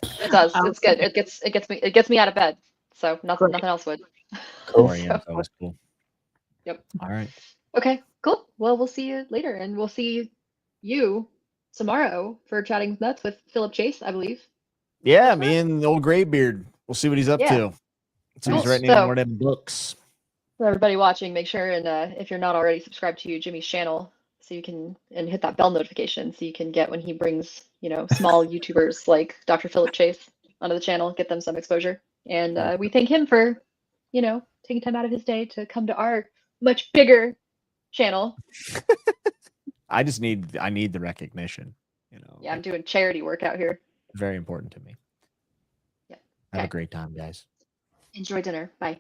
it does. I'll It's good. say. It gets me out of bed. So nothing Great. else would. Cool. 4 a.m. is always cool. Yep. All right. Okay, cool. Well, we'll see you later, and we'll see you tomorrow for chatting with Nuts with Philip Chase, I believe. Yeah, me and the old graybeard. We'll see what he's up Yeah. to. See if he's Cool. writing any So- more of them books. For everybody watching, make sure and if you're not already subscribed to Jimmy's channel, so you can and hit that bell notification so you can get when he brings small YouTubers like Dr. Philip Chase onto the channel, get them some exposure. And we thank him for taking time out of his day to come to our much bigger channel. I need the recognition. Yeah, I'm doing charity work out here. Very important to me. Yeah. Have a Okay. great time, guys. Enjoy dinner. Bye.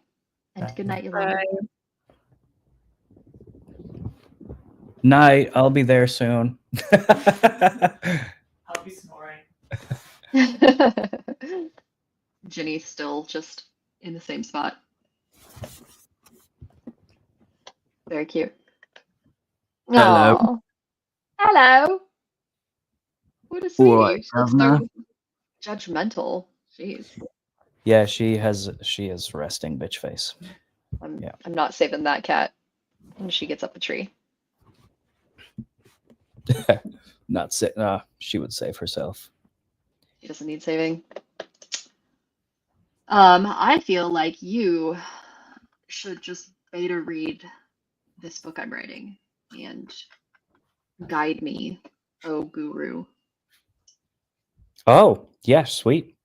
And Bye. good night, Yolanda. Night. I'll be there soon. I'll be snoring. Ginny's still just in the same spot. Very cute. Hello. Aw. Hello. What a sweetie. What, She looks governor? so judgmental. Jeez. Yeah, she has resting bitch face. I'm Yeah. I'm not saving that cat when she gets up a tree. Not sit. She would save herself. She doesn't need saving. I feel like you should just beta read this book I'm writing and guide me, oh guru. Oh, yeah, sweet.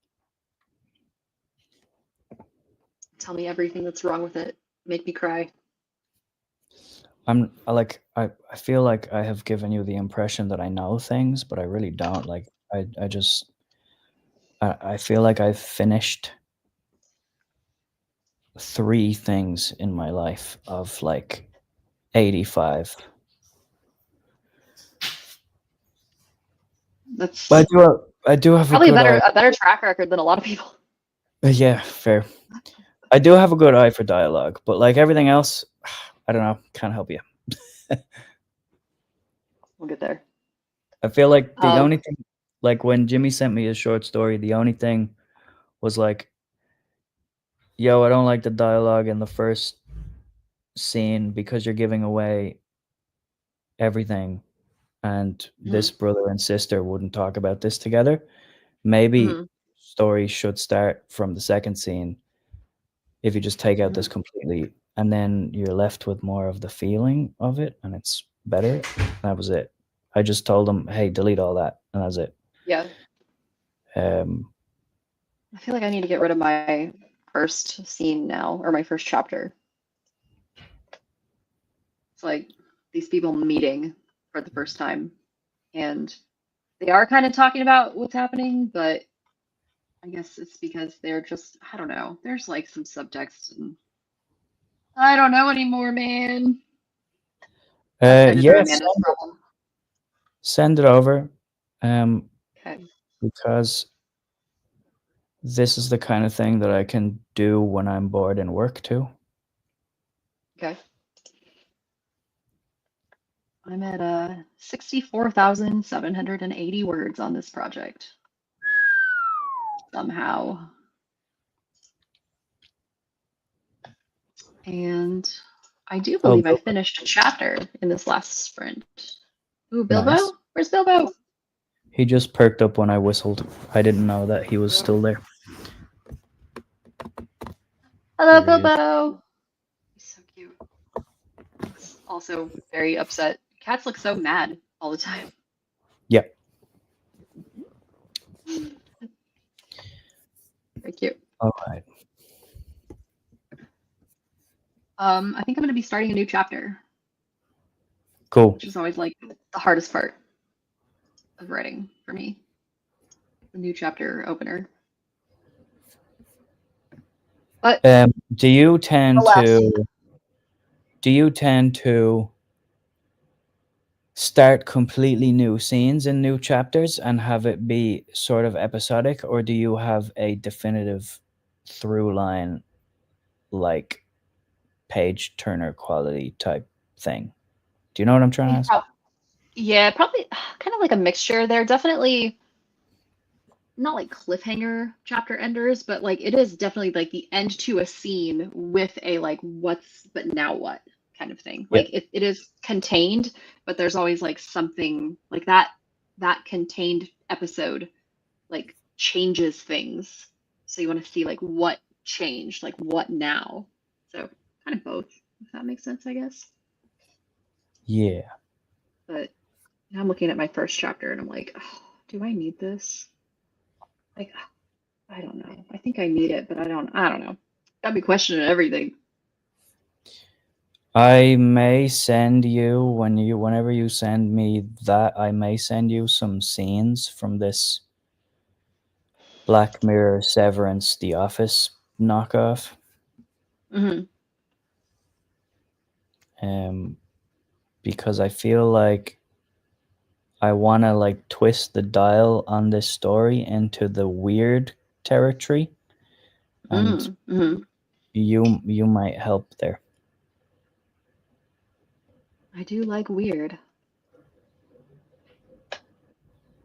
Tell me everything that's wrong with it. Make me cry. I feel like I have given you the impression that I know things, but I really don't. Like I feel like I've finished 3 things in my life of like 85. That's But I do have probably a good a better track record than a lot of people. Yeah, fair. I do have a good eye for dialogue, but like everything else, I don't know. Can't help you. We'll get there. I feel like the Um, only thing, like when Jimmy sent me his short story, the only thing was like, yo, I don't like the dialogue in the first scene because you're giving away everything. And this brother and sister wouldn't talk about this together. Maybe Mhm. story should start from the second scene if you just take out this completely, and then you're left with more of the feeling of it, and it's better. That was it. I just told them, hey, delete all that, and that's it. Yeah. I feel like I need to get rid of my first scene now, or my first chapter. It's like these people meeting for the first time, and they are kind of talking about what's happening, but I guess it's because they're just, I don't know, there's like some subtext, and I don't know anymore, man. That's Yeah, Amanda's problem. send it over, Okay. because this is the kind of thing that I can do when I'm bored in work too. Okay. I'm at 64,780 words on this project. Somehow. And I do believe I finished a chapter in this last sprint. Ooh, Bilbo? Nice. Where's Bilbo? He just perked up when I whistled. I didn't know that he was still there. Hello, There he is. Bilbo. He's so cute. He's also very upset. Cats look so mad all the time. Yep. Very cute. All right. I think I'm going to be starting a new chapter, Cool. which is always like the hardest part of writing for me. the new chapter opener. But do you tend alas. to start completely new scenes in new chapters and have it be sort of episodic, or do you have a definitive through line, like page turner quality type thing? Do you know what I'm trying to ask? Yeah, probably kind of like a mixture. They're definitely not like cliffhanger chapter enders, but like it is definitely like the end to a scene with a like what's but now what kind of thing. Yeah. Like it is contained, but there's always like something like that contained episode like changes things. So you want to see like what changed, like what now. So kind of both, if that makes sense, I guess. Yeah. But now I'm looking at my first chapter and I'm like, oh, do I need this? Like, I don't know. I think I need it, but I don't know. Got me questioning everything. I may send you whenever you send me that, I may send you some scenes from this Black Mirror Severance The Office knockoff. Hmm. Because I feel like I want to like twist the dial on this story into the weird territory, and Mm-hmm. you might help there. I do like weird.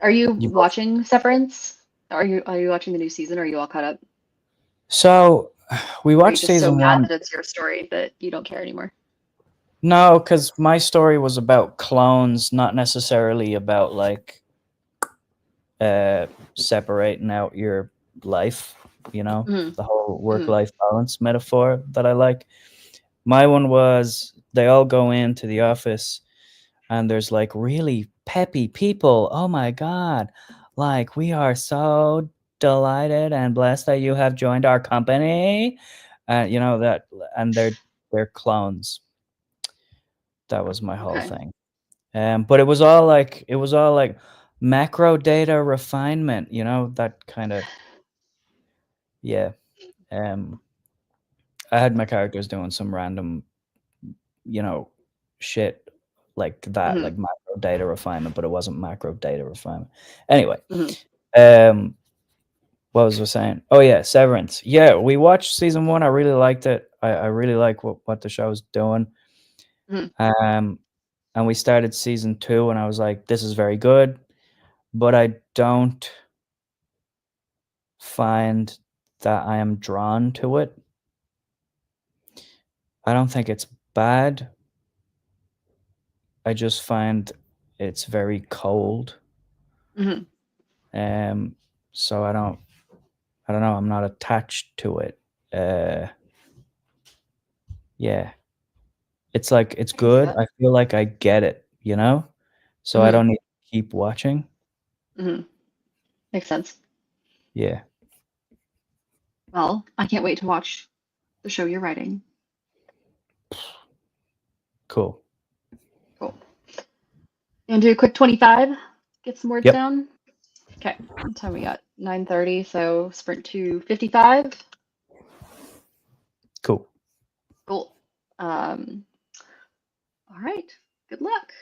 Are you You watching Severance? Are you watching the new season? Or are you all caught up? So we Or are you watched just so season mad one. that it's your story that you don't care anymore? No, because my story was about clones, not necessarily about like separating out your life, Hmm. the whole Hmm. work-life balance metaphor that I like. My one was they all go into the office and there's like really peppy people. Oh my God. Like, we are so delighted and blessed that you have joined our company. That, and they're clones. That was my whole Okay. thing. But it was all like macro data refinement, that kind of, yeah. Um, I had my characters doing some random, shit like that, Hmm. like macro data refinement, but it wasn't macro data refinement. Anyway, Hmm. um, what was I saying? Oh yeah, Severance. Yeah, we watched season one. I really liked it. I really like what the show's doing. Hmm. And we started season two, and I was like, this is very good, but I don't find that I am drawn to it. I don't think it's bad. I just find it's very cold. Hmm. So I don't know. I'm not attached to it. Yeah, it's like it's I can see good. that. I feel like I get it, so I Hmm. don't need to keep watching. Hmm. Makes sense. Yeah, Well, I can't wait to watch the show you're writing. cool. Cool. You want to do a quick 25? Get some words Yep, down? Okay. What time we got? 9:30, so sprint to 55. cool. Cool. Um, all right. Good luck.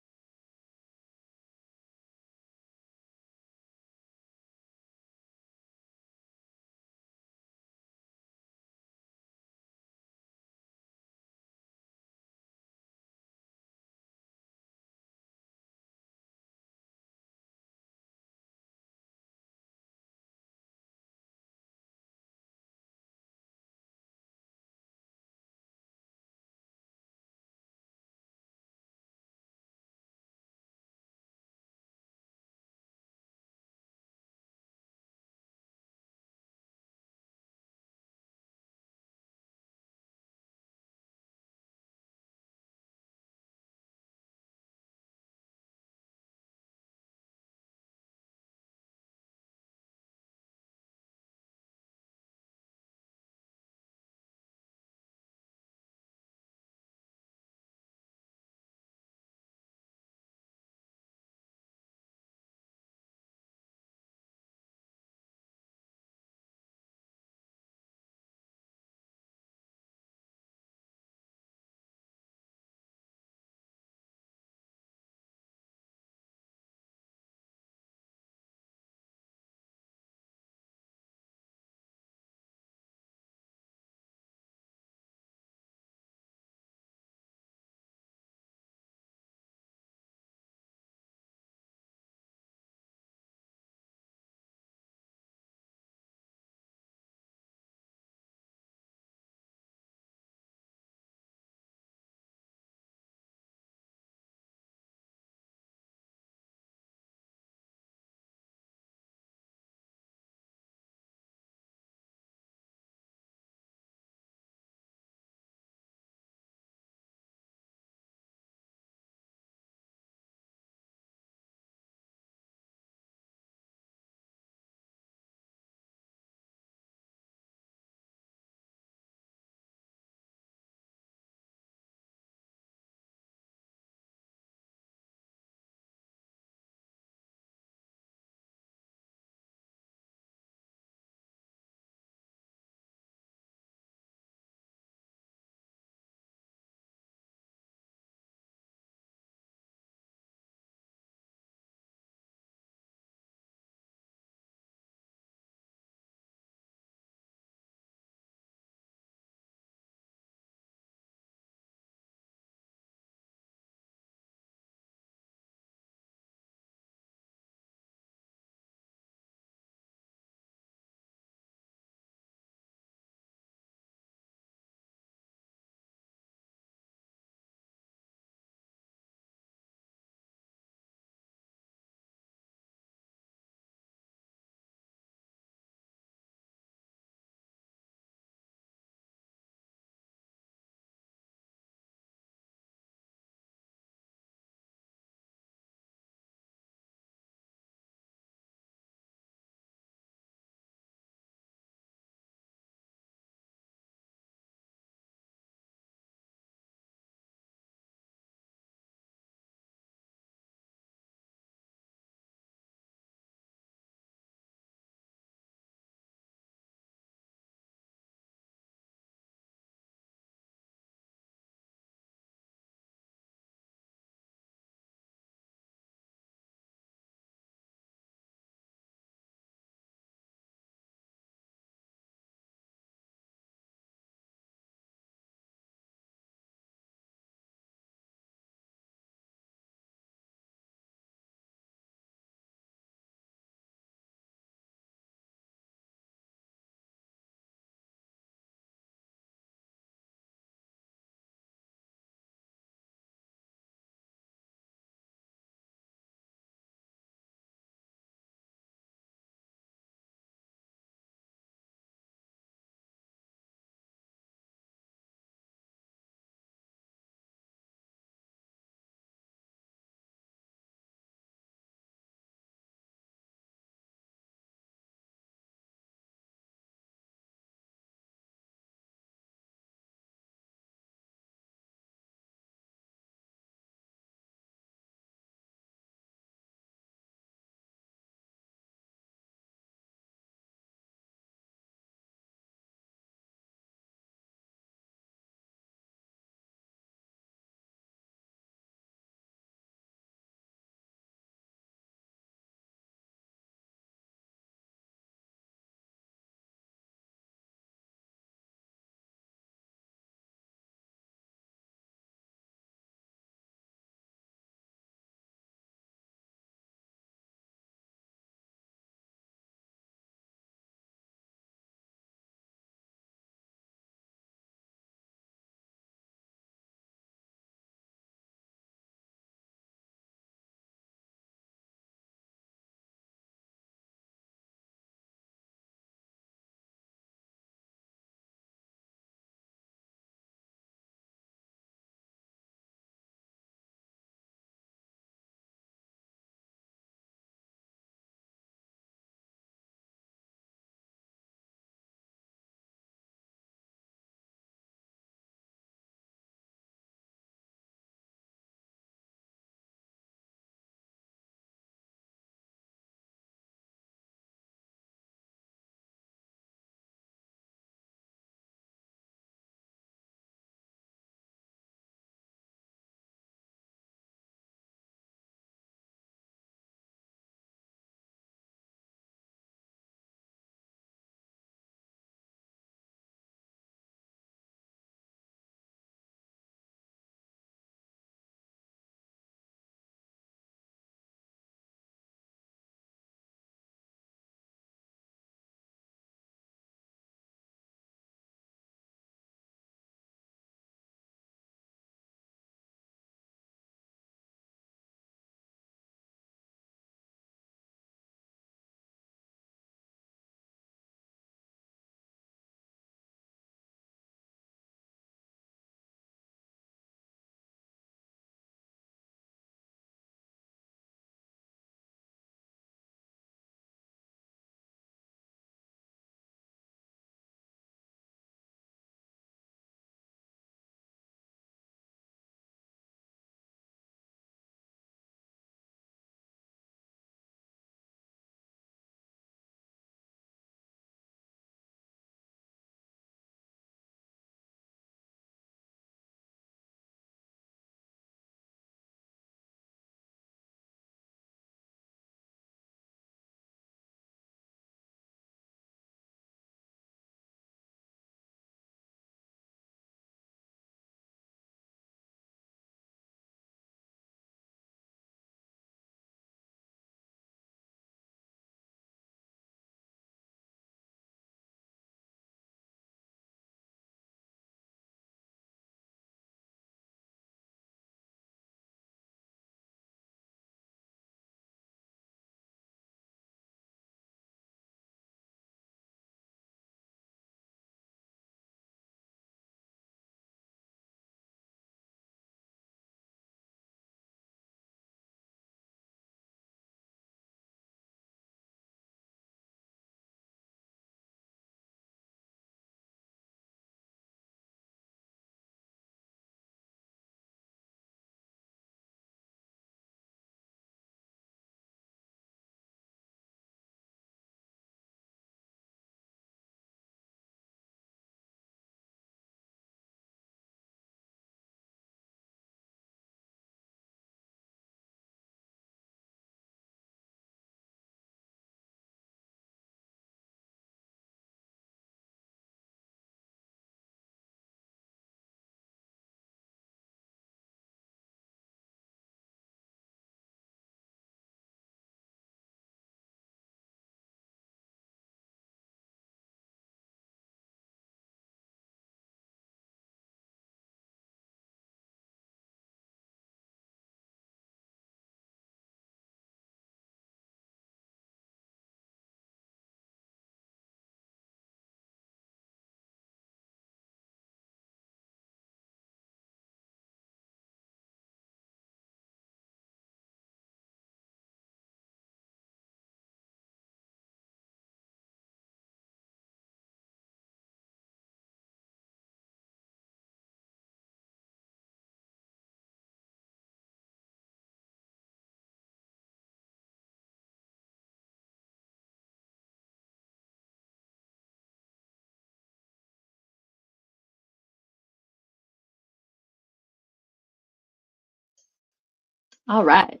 All right.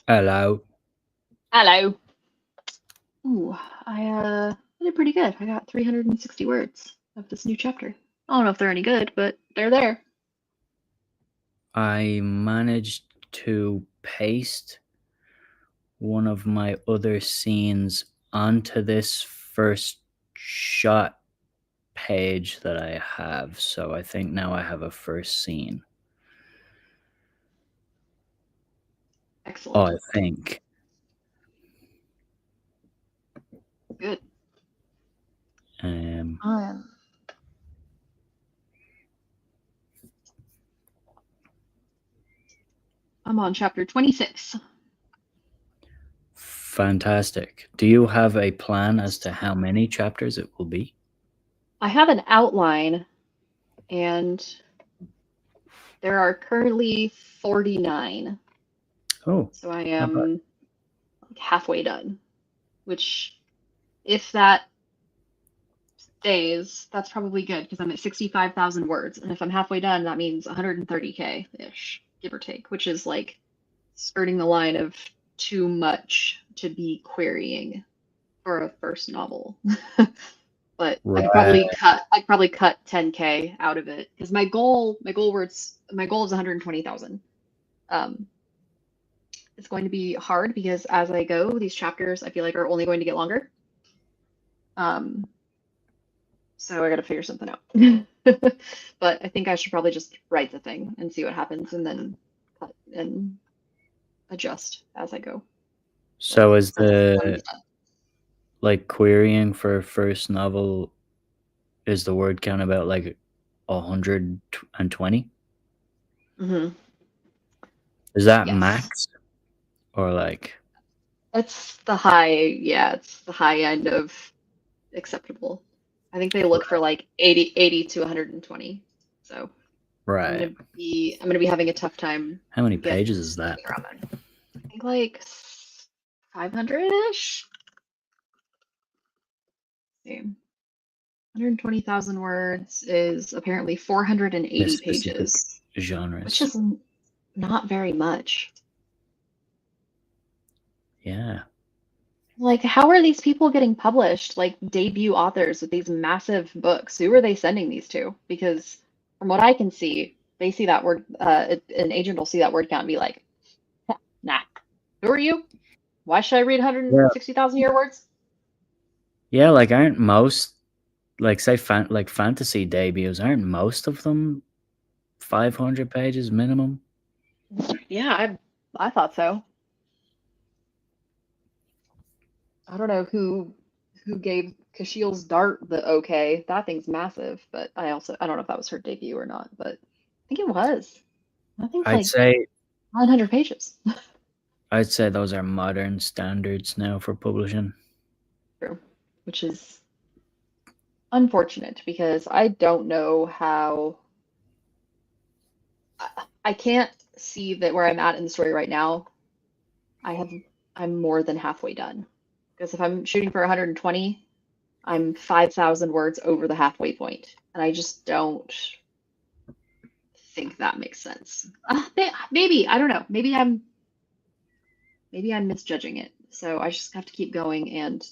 Hello. Hello. Ooh, I did pretty good. I got 360 words of this new chapter. I don't know if they're any good, but they're there. I managed to paste one of my other scenes onto this first shot page that I have. So I think now I have a first scene. Oh, Excellent. I think. Good. Um, I'm on chapter 26. fantastic. Do you have a plan as to how many chapters it will be? I have an outline, and there are currently 49. Oh, So I not bad. am halfway done, which, if that stays, that's probably good because I'm at 65,000 words. And if I'm halfway done, that means 130K-ish, give or take, which is like skirting the line of too much to be querying for a first novel. But I could Right. probably cut 10K out of it because my goal is 120,000. It's going to be hard because as I go, these chapters I feel like are only going to get longer. So I got to figure something out. But I think I should probably just write the thing and see what happens and then cut and adjust as I go. So is When the it's done. like querying for first novel, is the word count about like 120? Mm-hmm. Is that Yes. max or like? It's the high end of acceptable. I think they look for like 80 to 120. So Right. I'm gonna be having a tough time How many getting pages is that? around that. I think like 500-ish. See. 120,000 words is apparently 480 The specific pages, which genres. is not very much. Yeah. Like, how are these people getting published? Like, debut authors with these massive books. Who are they sending these to? Because from what I can see, they see that word, an agent will see that word count and be like, nah, who are you? Why should I read Yeah. 160,000 year words? Yeah, like aren't most like say like fantasy debuts, aren't most of them 500 pages minimum? Yeah, I thought so. I don't know who gave Kashiel's Dart the okay. That thing's massive, but I don't know if that was her debut or not, but I think it was. That thing's I'd like say 900 pages. those are modern standards now for publishing. True, which is unfortunate because I don't know how I can't see that where I'm at in the story right now. I'm more than halfway done. Because if I'm shooting for 120, I'm 5,000 words over the halfway point, and I just don't think that makes sense. Maybe I don't know. Maybe I'm misjudging it. So I just have to keep going and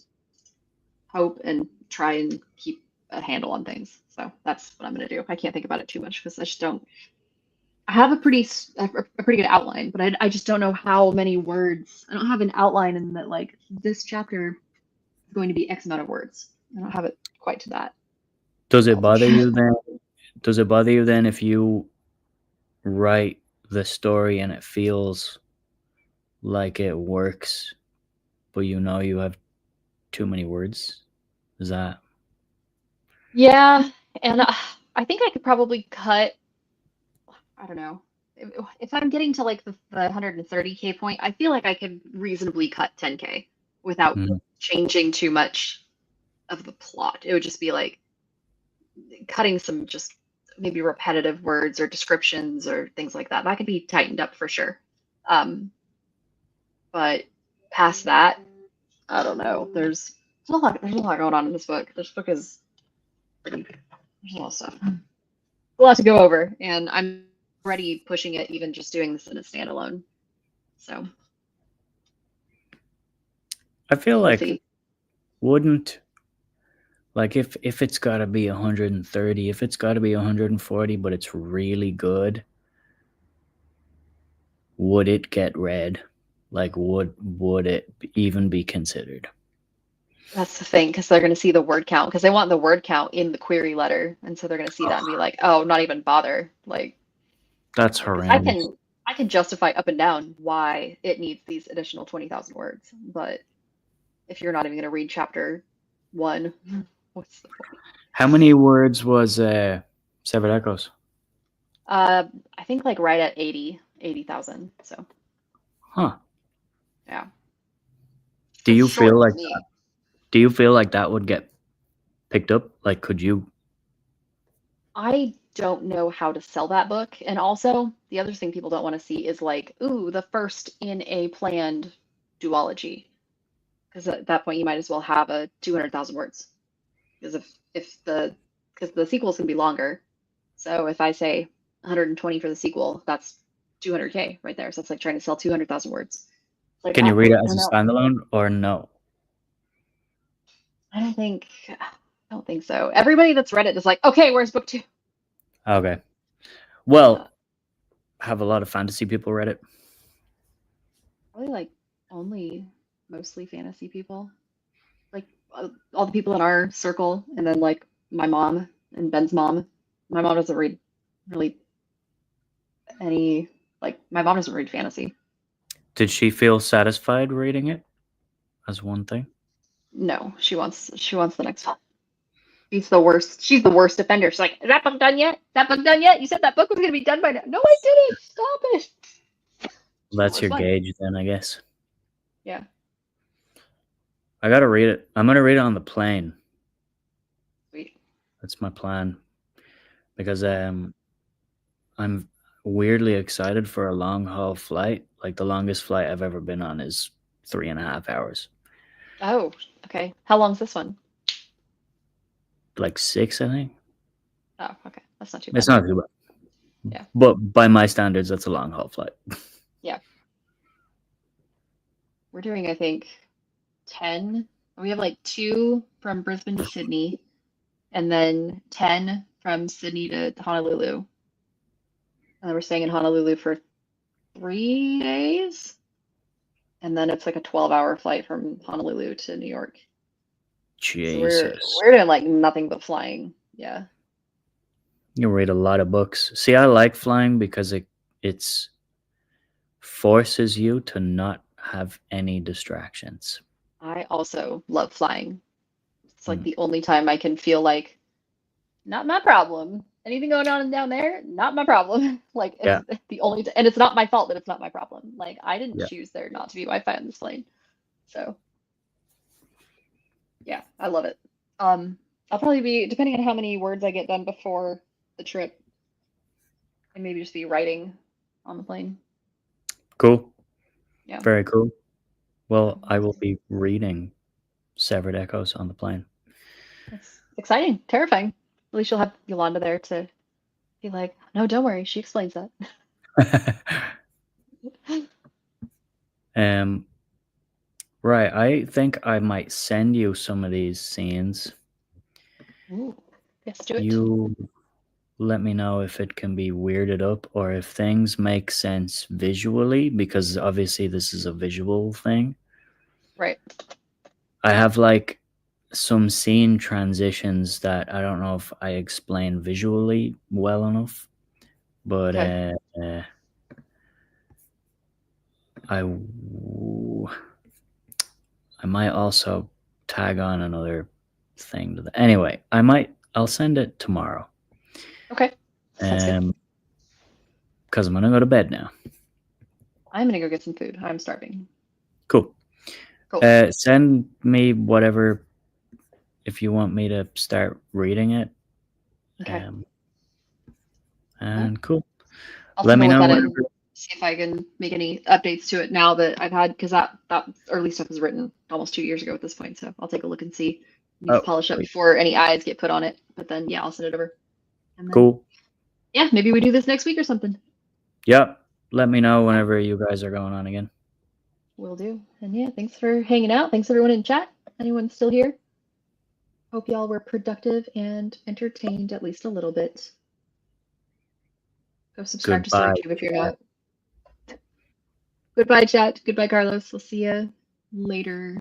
hope and try and keep a handle on things. So that's what I'm gonna do. I can't think about it too much because I just don't. I have a pretty good outline, but I just don't know how many words. I don't have an outline in that like this chapter is going to be X amount of words. I don't have it quite to that Does it knowledge. bother you then? Does it bother you then if you write the story and it feels like it works, but you know you have too many words? Is that? Yeah, and I think I could probably cut. I don't know. If I'm getting to like the 130K point, I feel like I could reasonably cut 10K without Mhm. changing too much of the plot. It would just be like cutting some just maybe repetitive words or descriptions or things like that. That could be tightened up for sure. But past that, I don't know. There's a lot going on in this book. This book is pretty. There's a lot of stuff. a lot to go over, and I'm already pushing it, even just doing this in a standalone. So I feel we'll like see. wouldn't like if it's got to be 130, if it's got to be 140, but it's really good, would it get read? Like would it even be considered? That's the thing, because they're going to see the word count, because they want the word count in the query letter, and so they're going to see that and be like, "Oh, not even bother." Like, That's because horrendous. I can justify up and down why it needs these additional 20,000 words, but if you're not even going to read chapter 1, what's the point? How many words was Severed Echoes? I think like right at 80,000. So Huh. yeah. Do It's you short feel to like me. do you feel like that would get picked up? Like could you? I don't know how to sell that book. And also, the other thing people don't want to see is like, ooh, the first in a planned duology. Because at that point, you might as well have a 200,000 words. Because because the sequel's gonna be longer. So if I say 120 for the sequel, that's 200K right there. So it's like trying to sell 200,000 words. Like Can you read it I as don't a know. standalone or no? I don't think so. Everybody that's read it is like, okay, where's book 2? Okay. Well, have a lot of fantasy people read it? Probably like only mostly fantasy people. Like all the people in our circle, and then like my mom and Ben's mom. My mom doesn't read really any, like, my mom doesn't read fantasy. Did she feel satisfied reading it as one thing? No, she wants the next one. She's the worst. She's the worst offender. She's like, is that book done yet? Is that book done yet? You said that book was gonna be done by now. No, I didn't. Stop it. That's your Worst one. gauge then, I guess. Yeah. I gotta read it. I'm gonna read it on the plane. Sweet. That's my plan. Because I'm weirdly excited for a long haul flight. Like the longest flight I've ever been on is 3.5 hours. Oh, okay. How long's this one? Like 6, I think. Oh, okay. That's not too It's bad. not too bad. Yeah. But by my standards, that's a long haul flight. Yeah. We're doing, I think, 10. We have like 2 from Brisbane to Sydney, and then 10 from Sydney to Honolulu. And then we're staying in Honolulu for 3 days. And then it's like a 12-hour flight from Honolulu to New York. Jesus. So we're doing like nothing but flying. Yeah. You read a lot of books. See, I like flying because it's forces you to not have any distractions. I also love flying. It's like the only time I can feel like, not my problem. Anything going on down there, not my problem. Like Yeah. it's the only, and it's not my fault that it's not my problem. Like I didn't Yeah. choose there not to be Wi-Fi on this plane. So yeah, I love it. I'll probably be, depending on how many words I get done before the trip, and maybe just be writing on the plane. Cool. Yeah. Very cool. Well, I will be reading Severed Echoes on the plane. It's exciting, terrifying. At least you'll have Yolanda there to be like, no, don't worry, she explains that. Right. I think I might send you some of these scenes. Ooh, yes, do it. You let me know if it can be weirded up or if things make sense visually, because obviously this is a visual thing. Right. I have like some scene transitions that I don't know if I explain visually well enough, but Okay. I might also tag on another thing to the anyway. I'll send it tomorrow. Okay. Sounds good. Because I'm gonna go to bed now. I'm gonna go get some food. I'm starving. Cool. Cool. Send me whatever if you want me to start reading it. Okay. And cool. I'll Let me know look at it whenever. and see if I can make any updates to it now that I've had, because that early stuff was written almost 2 years ago at this point. So I'll take a look and see. Needs to polish up sweet. before any eyes get put on it. But then yeah, I'll send it over. And then, Cool. Yeah, maybe we do this next week or something. Yep. Let me know whenever you guys are going on again. Will do. And yeah, thanks for hanging out. Thanks everyone in chat. Anyone still here? Hope y'all were productive and entertained at least a little bit. Go subscribe Goodbye. to Storytoob if you're not. Goodbye, chat. Goodbye, Carlos. We'll see you later.